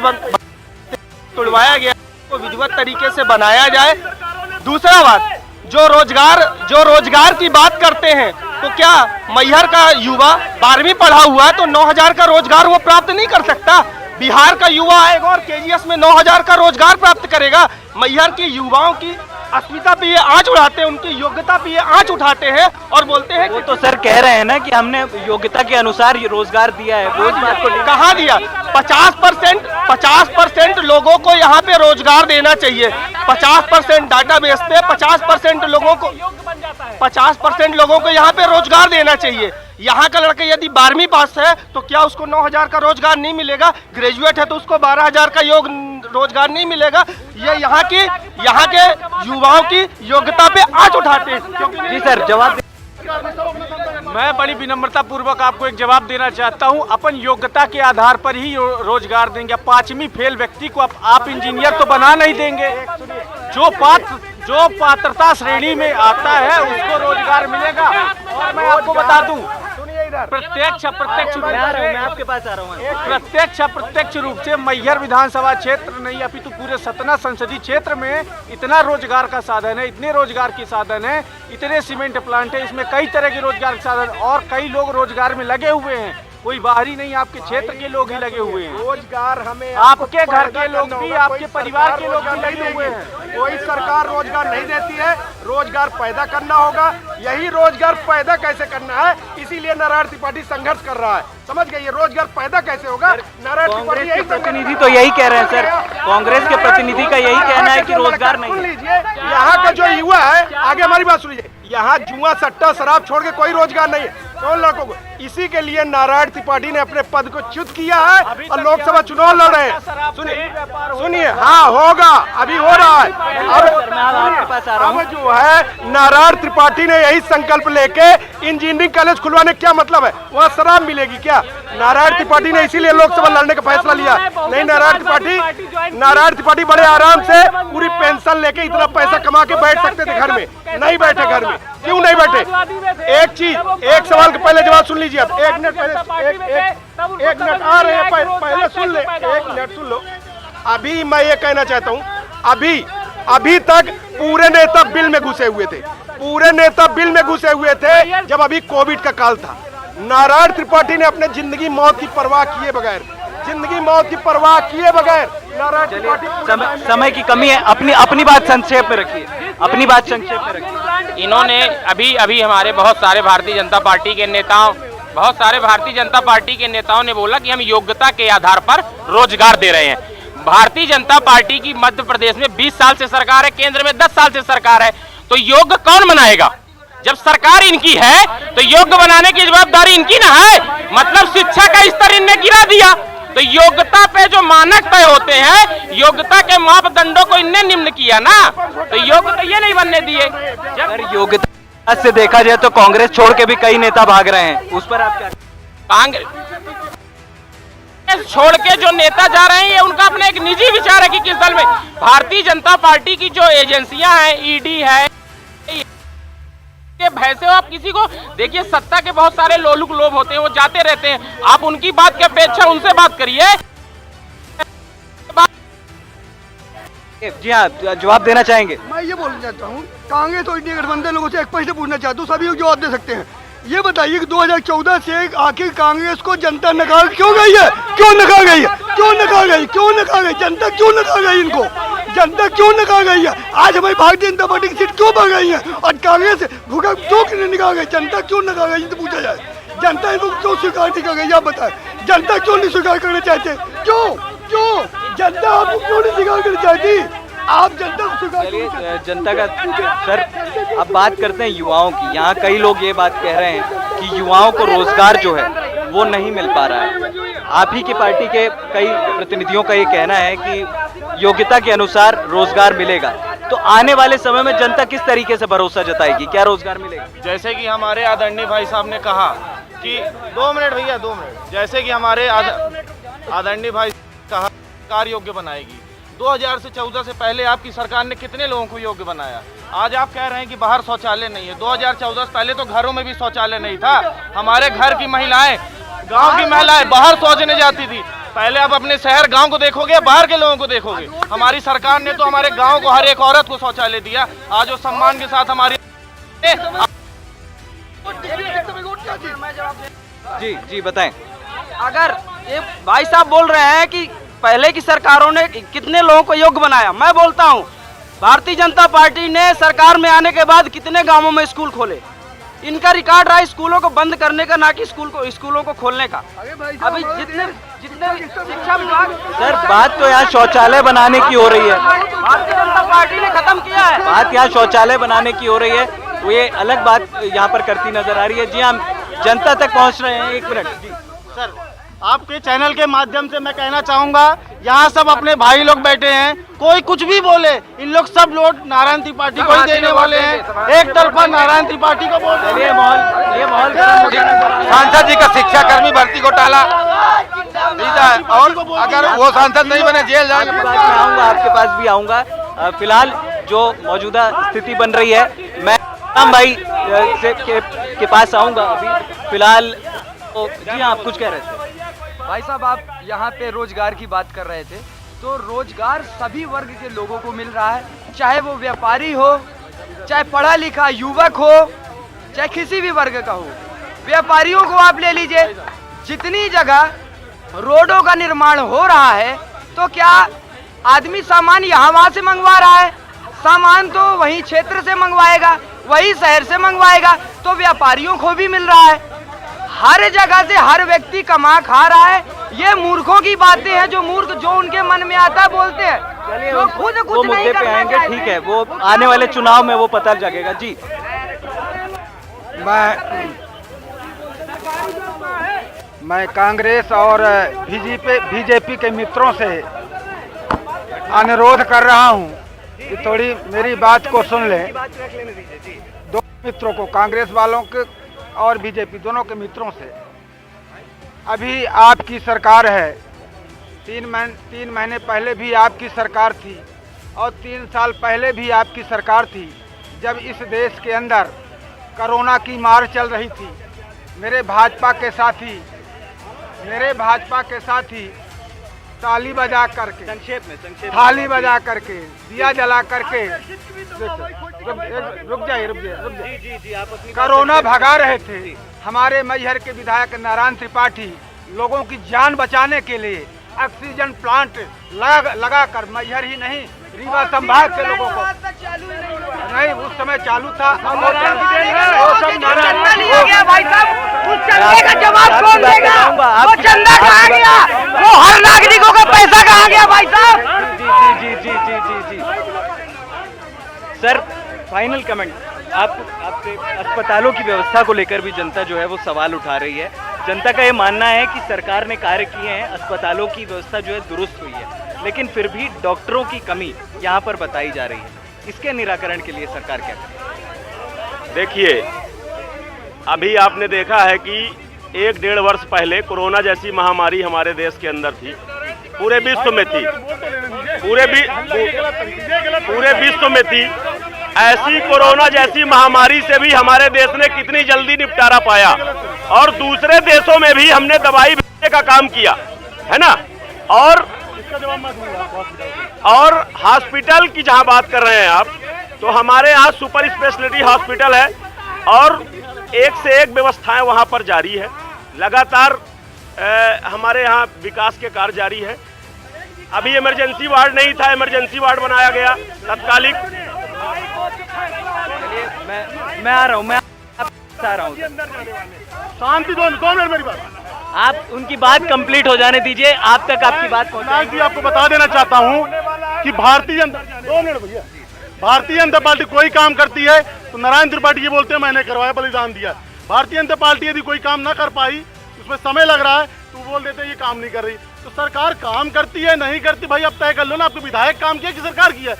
तोड़वाया गया वो विधिवत तरीके से बनाया जाए। दूसरा बात, जो रोजगार की बात करते हैं तो क्या मैहर का युवा 12वीं पढ़ा हुआ है तो 9,000 का रोजगार वो प्राप्त नहीं कर सकता? बिहार का युवा आएगा और केजीएस में 9,000 का रोजगार प्राप्त करेगा। मैहर के युवाओं की अस्मिता पे ये आंच उड़ाते हैं, उनकी योग्यता पे ये आंच उठाते हैं और बोलते हैं वो तो सर कह रहे हैं ना कि हमने योग्यता के अनुसार ये रोजगार दिया है। वो इस बात को कहाँ दिया? 50% लोगों को यहाँ पे रोजगार देना चाहिए। 50% डाटाबेस पे 50% लोगों को यहाँ पे रोजगार देना चाहिए। यहाँ का लड़का यदि 12वीं पास है तो क्या उसको 9,000 का रोजगार नहीं मिलेगा? ग्रेजुएट है तो उसको 12,000 का रोजगार नहीं मिलेगा? ये यहाँ के युवाओं की योग्यता पे आंच उठाते हैं। जी सर, जवाब। मैं बड़ी विनम्रता पूर्वक आपको एक जवाब देना चाहता हूं। अपन योग्यता के आधार पर ही रोजगार देंगे। 5वीं फेल व्यक्ति को आप इंजीनियर तो बना नहीं देंगे। जो पात्रता श्रेणी में आता है उसको रोजगार मिलेगा। और मैं आपको बता दूं, प्रत्यक्ष अप्रत्यक्ष रूप से मैहर विधानसभा क्षेत्र नहीं अपितु पूरे सतना संसदीय क्षेत्र में इतना रोजगार का साधन है, इतने रोजगार के साधन है, इतने सीमेंट प्लांट है, इसमें कई तरह के रोजगार के साधन और कई लोग रोजगार में लगे हुए हैं। कोई बाहरी नहीं, आपके क्षेत्र के लोग ही लगे हुए हैं। रोजगार हमें आपके घर के लोग भी, आपके परिवार के लोग भी लगे हुए हैं। कोई सरकार रोजगार नहीं देती है, रोजगार पैदा करना होगा। यही रोजगार पैदा कैसे करना है, इसीलिए नारायण त्रिपाठी संघर्ष कर रहा है। समझ गए? ये रोजगार पैदा कैसे होगा? नारायण त्रिपाठी यही प्रतिनिधि तो यही कह रहे हैं सर। कांग्रेस के प्रतिनिधि का यही कहना है कि रोजगार नहीं। सुन लीजिए, यहाँ का जो युवा है, आगे हमारी बात सुनिए, यहाँ जुआ सट्टा शराब छोड़ के कोई रोजगार नहीं है। कौन लड़कों को? इसी के लिए नारायण त्रिपाठी ने अपने पद को च्युत किया है और लोकसभा चुनाव लड़ रहे हैं। सुनिए, हाँ होगा, अभी हो रहा है। अब जो है नारायण त्रिपाठी ने यही संकल्प लेके इंजीनियरिंग कॉलेज खुलवाने, क्या मतलब है? वहाँ शराब मिलेगी क्या? नारायण त्रिपाठी ने इसीलिए लोकसभा लड़ने का फैसला लिया। नहीं, नारायण त्रिपाठी बड़े आराम से पूरी पेंशन लेके इतना पैसा कमा के बैठ सकते थे घर में। नहीं बैठे घर में। क्यों नहीं बैठे? एक सवाल का पहले जवाब सुन लीजिए। आप 1 मिनट पहले, 1 मिनट आ रहे हैं, पहले सुन ले, 1 मिनट सुन लो। अभी मैं ये कहना चाहता हूँ, अभी तक पूरे नेता बिल में घुसे हुए थे जब अभी कोविड का काल था। नारायण त्रिपाठी ने अपने जिंदगी मौत की परवाह किए बगैर नारायण त्रिपाठी समय की कमी है। अपनी बात संक्षेप में रखिए। इन्होंने अभी हमारे बहुत सारे भारतीय जनता पार्टी के नेताओं ने बोला कि हम योग्यता के आधार पर रोजगार दे रहे हैं। भारतीय जनता पार्टी की मध्य प्रदेश में 20 साल से सरकार है, केंद्र में 10 साल से सरकार है, तो योग्य कौन बनाएगा? जब सरकार इनकी है तो योग्य बनाने की जवाबदारी इनकी ना है। मतलब शिक्षा का स्तर इनने गिरा दिया, तो योग्यता पे जो मानक तय होते हैं, योग्यता के मापदंडों को इनने निम्न किया ना, तो योग्य तो ये नहीं बनने दिए। जब योग्यता से देखा जाए तो कांग्रेस छोड़ के भी कई नेता भाग रहे हैं, उस पर आप क्या? कांग्रेस छोड़ के जो नेता जा रहे हैं ये उनका अपना एक निजी विचार है कि किस दल में। भारतीय जनता पार्टी की जो एजेंसियां हैं, ईडी है, के भय से आप किसी को देखिए, सत्ता के बहुत सारे लोलुक लोभ होते हैं, वो जाते रहते हैं। आप उनकी बात की अपेक्षा उनसे बात करिए। जी हाँ, जवाब देना चाहेंगे? मैं ये बोलना चाहता हूँ, कांग्रेस और इंडिया गठबंधन लोगों से एक पैसे पूछना चाहता हूँ, सभी लोग जवाब दे सकते हैं। ये बताइए कि 2014 से आखिर कांग्रेस को जनता नकार क्यों गई है? क्यों नकार गई है? क्यों नकार गई? क्यों नकार गई? जनता क्यों नकार गई इनको? जनता क्यों नकार गई है? आज हमारी भारतीय जनता पार्टी की सीट क्यों बढ़ गई है और कांग्रेस भूखा क्यों निकाल गई? जनता क्यों नकार गई, तो पूछा जाए। जनता इनको क्यों स्वीकार नहीं कर गई, आप बताएं। जनता क्यों नहीं स्वीकार करना चाहते? क्यों क्यों जनता आपको क्यों नहीं स्वीकार करना चाहती? आप जनता को स्वीकार चलिए, जनता का सर, अब बात करते हैं युवाओं की। यहाँ कई लोग ये बात कह रहे हैं कि युवाओं को रोजगार जो है वो नहीं मिल पा रहा है। आप ही की पार्टी के कई प्रतिनिधियों का ये कहना है कि योग्यता के अनुसार रोजगार मिलेगा, तो आने वाले समय में जनता किस तरीके से भरोसा जताएगी, क्या रोजगार मिलेगा? जैसे कि हमारे आदरणीय भाई साहब ने कहा कि 2 मिनट भैया 2 मिनट, जैसे कि हमारे आदरणीय भाई कहा सरकार योग्य बनाएगी। 2000 से 14 से पहले आपकी सरकार ने कितने लोगों को योग्य बनाया? आज आप कह रहे हैं कि बाहर शौचालय नहीं है। 2014 से पहले तो घरों में भी शौचालय नहीं था। हमारे घर की महिलाएं, गांव की महिलाएं बाहर शौचने जाती थी। पहले आप अपने शहर गांव को देखोगे, बाहर के लोगों को देखोगे। हमारी सरकार ने तो हमारे गांव को हर एक औरत को शौचालय दिया। आज वो सम्मान के साथ हमारी जी बताएं। अगर ये भाई साहब बोल रहे हैं कि पहले की सरकारों ने कितने लोगों को योग्य बनाया, मैं बोलता हूँ भारतीय जनता पार्टी ने सरकार में आने के बाद कितने गांवों में स्कूल खोले। इनका रिकॉर्ड रहा स्कूलों को बंद करने का, ना कि स्कूलों को खोलने का। अभी जितने शिक्षा विभाग, सर बात तो यहाँ शौचालय बनाने की हो रही है, भारतीय जनता पार्टी ने खत्म किया है। बात यहाँ शौचालय बनाने की हो रही है, तो ये अलग बात यहाँ पर करती नजर आ रही है। जी हम जनता तक पहुँच रहे हैं, 1 मिनट। सर, आपके चैनल के माध्यम से मैं कहना चाहूँगा, यहाँ सब अपने भाई लोग बैठे हैं, कोई कुछ भी बोले, इन लोग सब लोग नारायण त्रिपाठी को ही देने वाले हैं। एक तरफा नारायण त्रिपाठी को बोल रहे हैं। ये माहौल सांसद जी का शिक्षा कर्मी भर्ती घोटाला, और अगर वो सांसद नहीं बने जेल जाएंगे। आपके पास भी आऊंगा। फिलहाल जो मौजूदा स्थिति बन रही है, मैं राम भाई के पास आऊंगा अभी। फिलहाल जी आप कुछ कह रहे थे भाई साहब, आप यहाँ पे रोजगार की बात कर रहे थे, तो रोजगार सभी वर्ग के लोगों को मिल रहा है, चाहे वो व्यापारी हो, चाहे पढ़ा लिखा युवक हो, चाहे किसी भी वर्ग का हो। व्यापारियों को आप ले लीजिए, जितनी जगह रोडों का निर्माण हो रहा है, तो क्या आदमी सामान यहाँ वहाँ से मंगवा रहा है? सामान तो वही क्षेत्र से मंगवाएगा, वही शहर से मंगवाएगा, तो व्यापारियों को भी मिल रहा है। हर जगह से हर व्यक्ति कमा खा रहा है। ये मूर्खों की बातें हैं, जो मूर्ख जो उनके मन में आता है बोलते हैं। चलिए तो खुद वो कुछ नहीं मुद्दे पे करना आएंगे, चाहते। ठीक है, वो आने वाले चुनाव में वो पता लगेगा। जी मैं कांग्रेस और बीजेपी के मित्रों से अनुरोध कर रहा हूं कि थोड़ी मेरी बात को सुन लें। दो मित्रों को, कांग्रेस वालों के और बीजेपी दोनों के मित्रों से, अभी आपकी सरकार है, 3 महीने पहले भी आपकी सरकार थी और 3 साल पहले भी आपकी सरकार थी, जब इस देश के अंदर कोरोना की मार चल रही थी। मेरे भाजपा के साथी ताली बजा करके, थाली बजा करके, दिया जला करके, रुक जाइए, कोरोना भगा रहे थे। हमारे मैहर के विधायक नारायण त्रिपाठी लोगों की जान बचाने के लिए ऑक्सीजन प्लांट लगाकर, मैहर ही नहीं रीवा संभाग के लोगों को, नहीं उस समय चालू था, जवाब कौन देगा? वो चंदा कहाँ गया? वो हर नागरिकों का पैसा कहाँ गया भाई साहब? जी सर, फाइनल कमेंट आपसे। अस्पतालों की व्यवस्था को लेकर भी जनता जो है वो सवाल उठा रही है। जनता का ये मानना है कि सरकार ने कार्य किए हैं, अस्पतालों की व्यवस्था जो है दुरुस्त हुई है, लेकिन फिर भी डॉक्टरों की कमी यहाँ पर बताई जा रही है। इसके निराकरण के लिए सरकार क्या करे? देखिए, अभी आपने देखा है कि 1-1.5 वर्ष पहले कोरोना जैसी महामारी हमारे देश के अंदर थी, पूरे विश्व में थी, पूरे विश्व में थी। ऐसी कोरोना जैसी महामारी से भी हमारे देश ने कितनी जल्दी निपटारा पाया, और दूसरे देशों में भी हमने दवाई भेजने का काम किया है ना। और इसका जवाब मैं दूंगा। और हॉस्पिटल की जहां बात कर रहे हैं आप, तो हमारे यहाँ सुपर स्पेशलिटी हॉस्पिटल है और एक से एक व्यवस्थाएं वहां पर जारी है। लगातार हमारे यहाँ विकास के कार्य जारी है। अभी इमरजेंसी वार्ड नहीं था, इमरजेंसी वार्ड बनाया गया तत्कालिक। मैं आ रहा हूँ, मैं आ रहा हूँ। शांति, 2 मिनट मेरी बात। आप उनकी बात कंप्लीट हो जाने दीजिए, आप तक आपकी बात विनायक जी, आपको बता देना चाहता हूँ कि भारतीय जनता 2 मिनट भैया, भारतीय जनता पार्टी कोई काम करती है तो नारायण त्रिपाठी ये बोलते हैं मैंने करवाया, बलिदान दिया। भारतीय जनता पार्टी यदि कोई काम ना कर पाई, उसमें समय लग रहा है तो बोल देते हैं ये काम नहीं कर रही। तो सरकार काम करती है नहीं करती, भाई अब तय कर लो ना, आपके विधायक काम किया कि सरकार किया।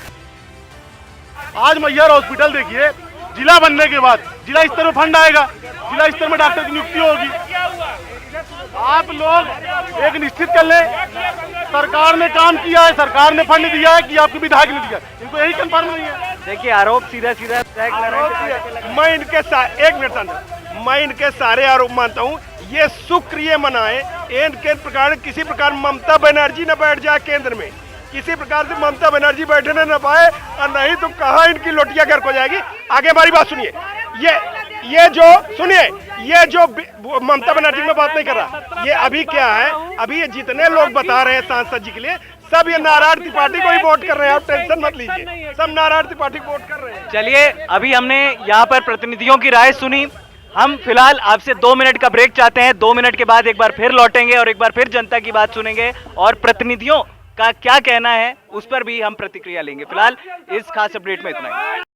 आज मैहर हॉस्पिटल देखिए, जिला बनने के बाद जिला स्तर में फंड आएगा, जिला स्तर में डॉक्टर की नियुक्ति होगी। आप लोग एक निश्चित कर ले, सरकार ने काम किया है, सरकार ने फंड दिया है कि आपके विधायक ने दिया, इनको यही कंफर्म नहीं है। देखिए आरोप सीधा सीधा मैं इनके सारे आरोप मानता हूँ। ये शुक्रिया मनाए, इनके प्रकार किसी प्रकार ममता बनर्जी न बैठ जाए केंद्र में, किसी प्रकार से ममता बनर्जी बैठने न पाए, और नहीं तो कहाँ इनकी लोटिया गर्क हो जाएगी। आगे हमारी बात सुनिए, ये जो ममता बनर्जी में बात नहीं कर रहा, ये अभी क्या है, अभी ये जितने लोग बता रहे हैं सांसद जी के लिए, सब ये नारायण त्रिपाठी को ही वोट कर रहे हैं। आप टेंशन मत लीजिए, सब नारायण त्रिपाठी को वोट कर रहे हैं। चलिए, अभी हमने यहाँ पर प्रतिनिधियों की राय सुनी। हम फिलहाल आपसे 2 मिनट का ब्रेक चाहते हैं। 2 मिनट के बाद एक बार फिर लौटेंगे और एक बार फिर जनता की बात सुनेंगे और प्रतिनिधियों का क्या कहना है उस पर भी हम प्रतिक्रिया लेंगे। फिलहाल इस खास अपडेट में इतना ही।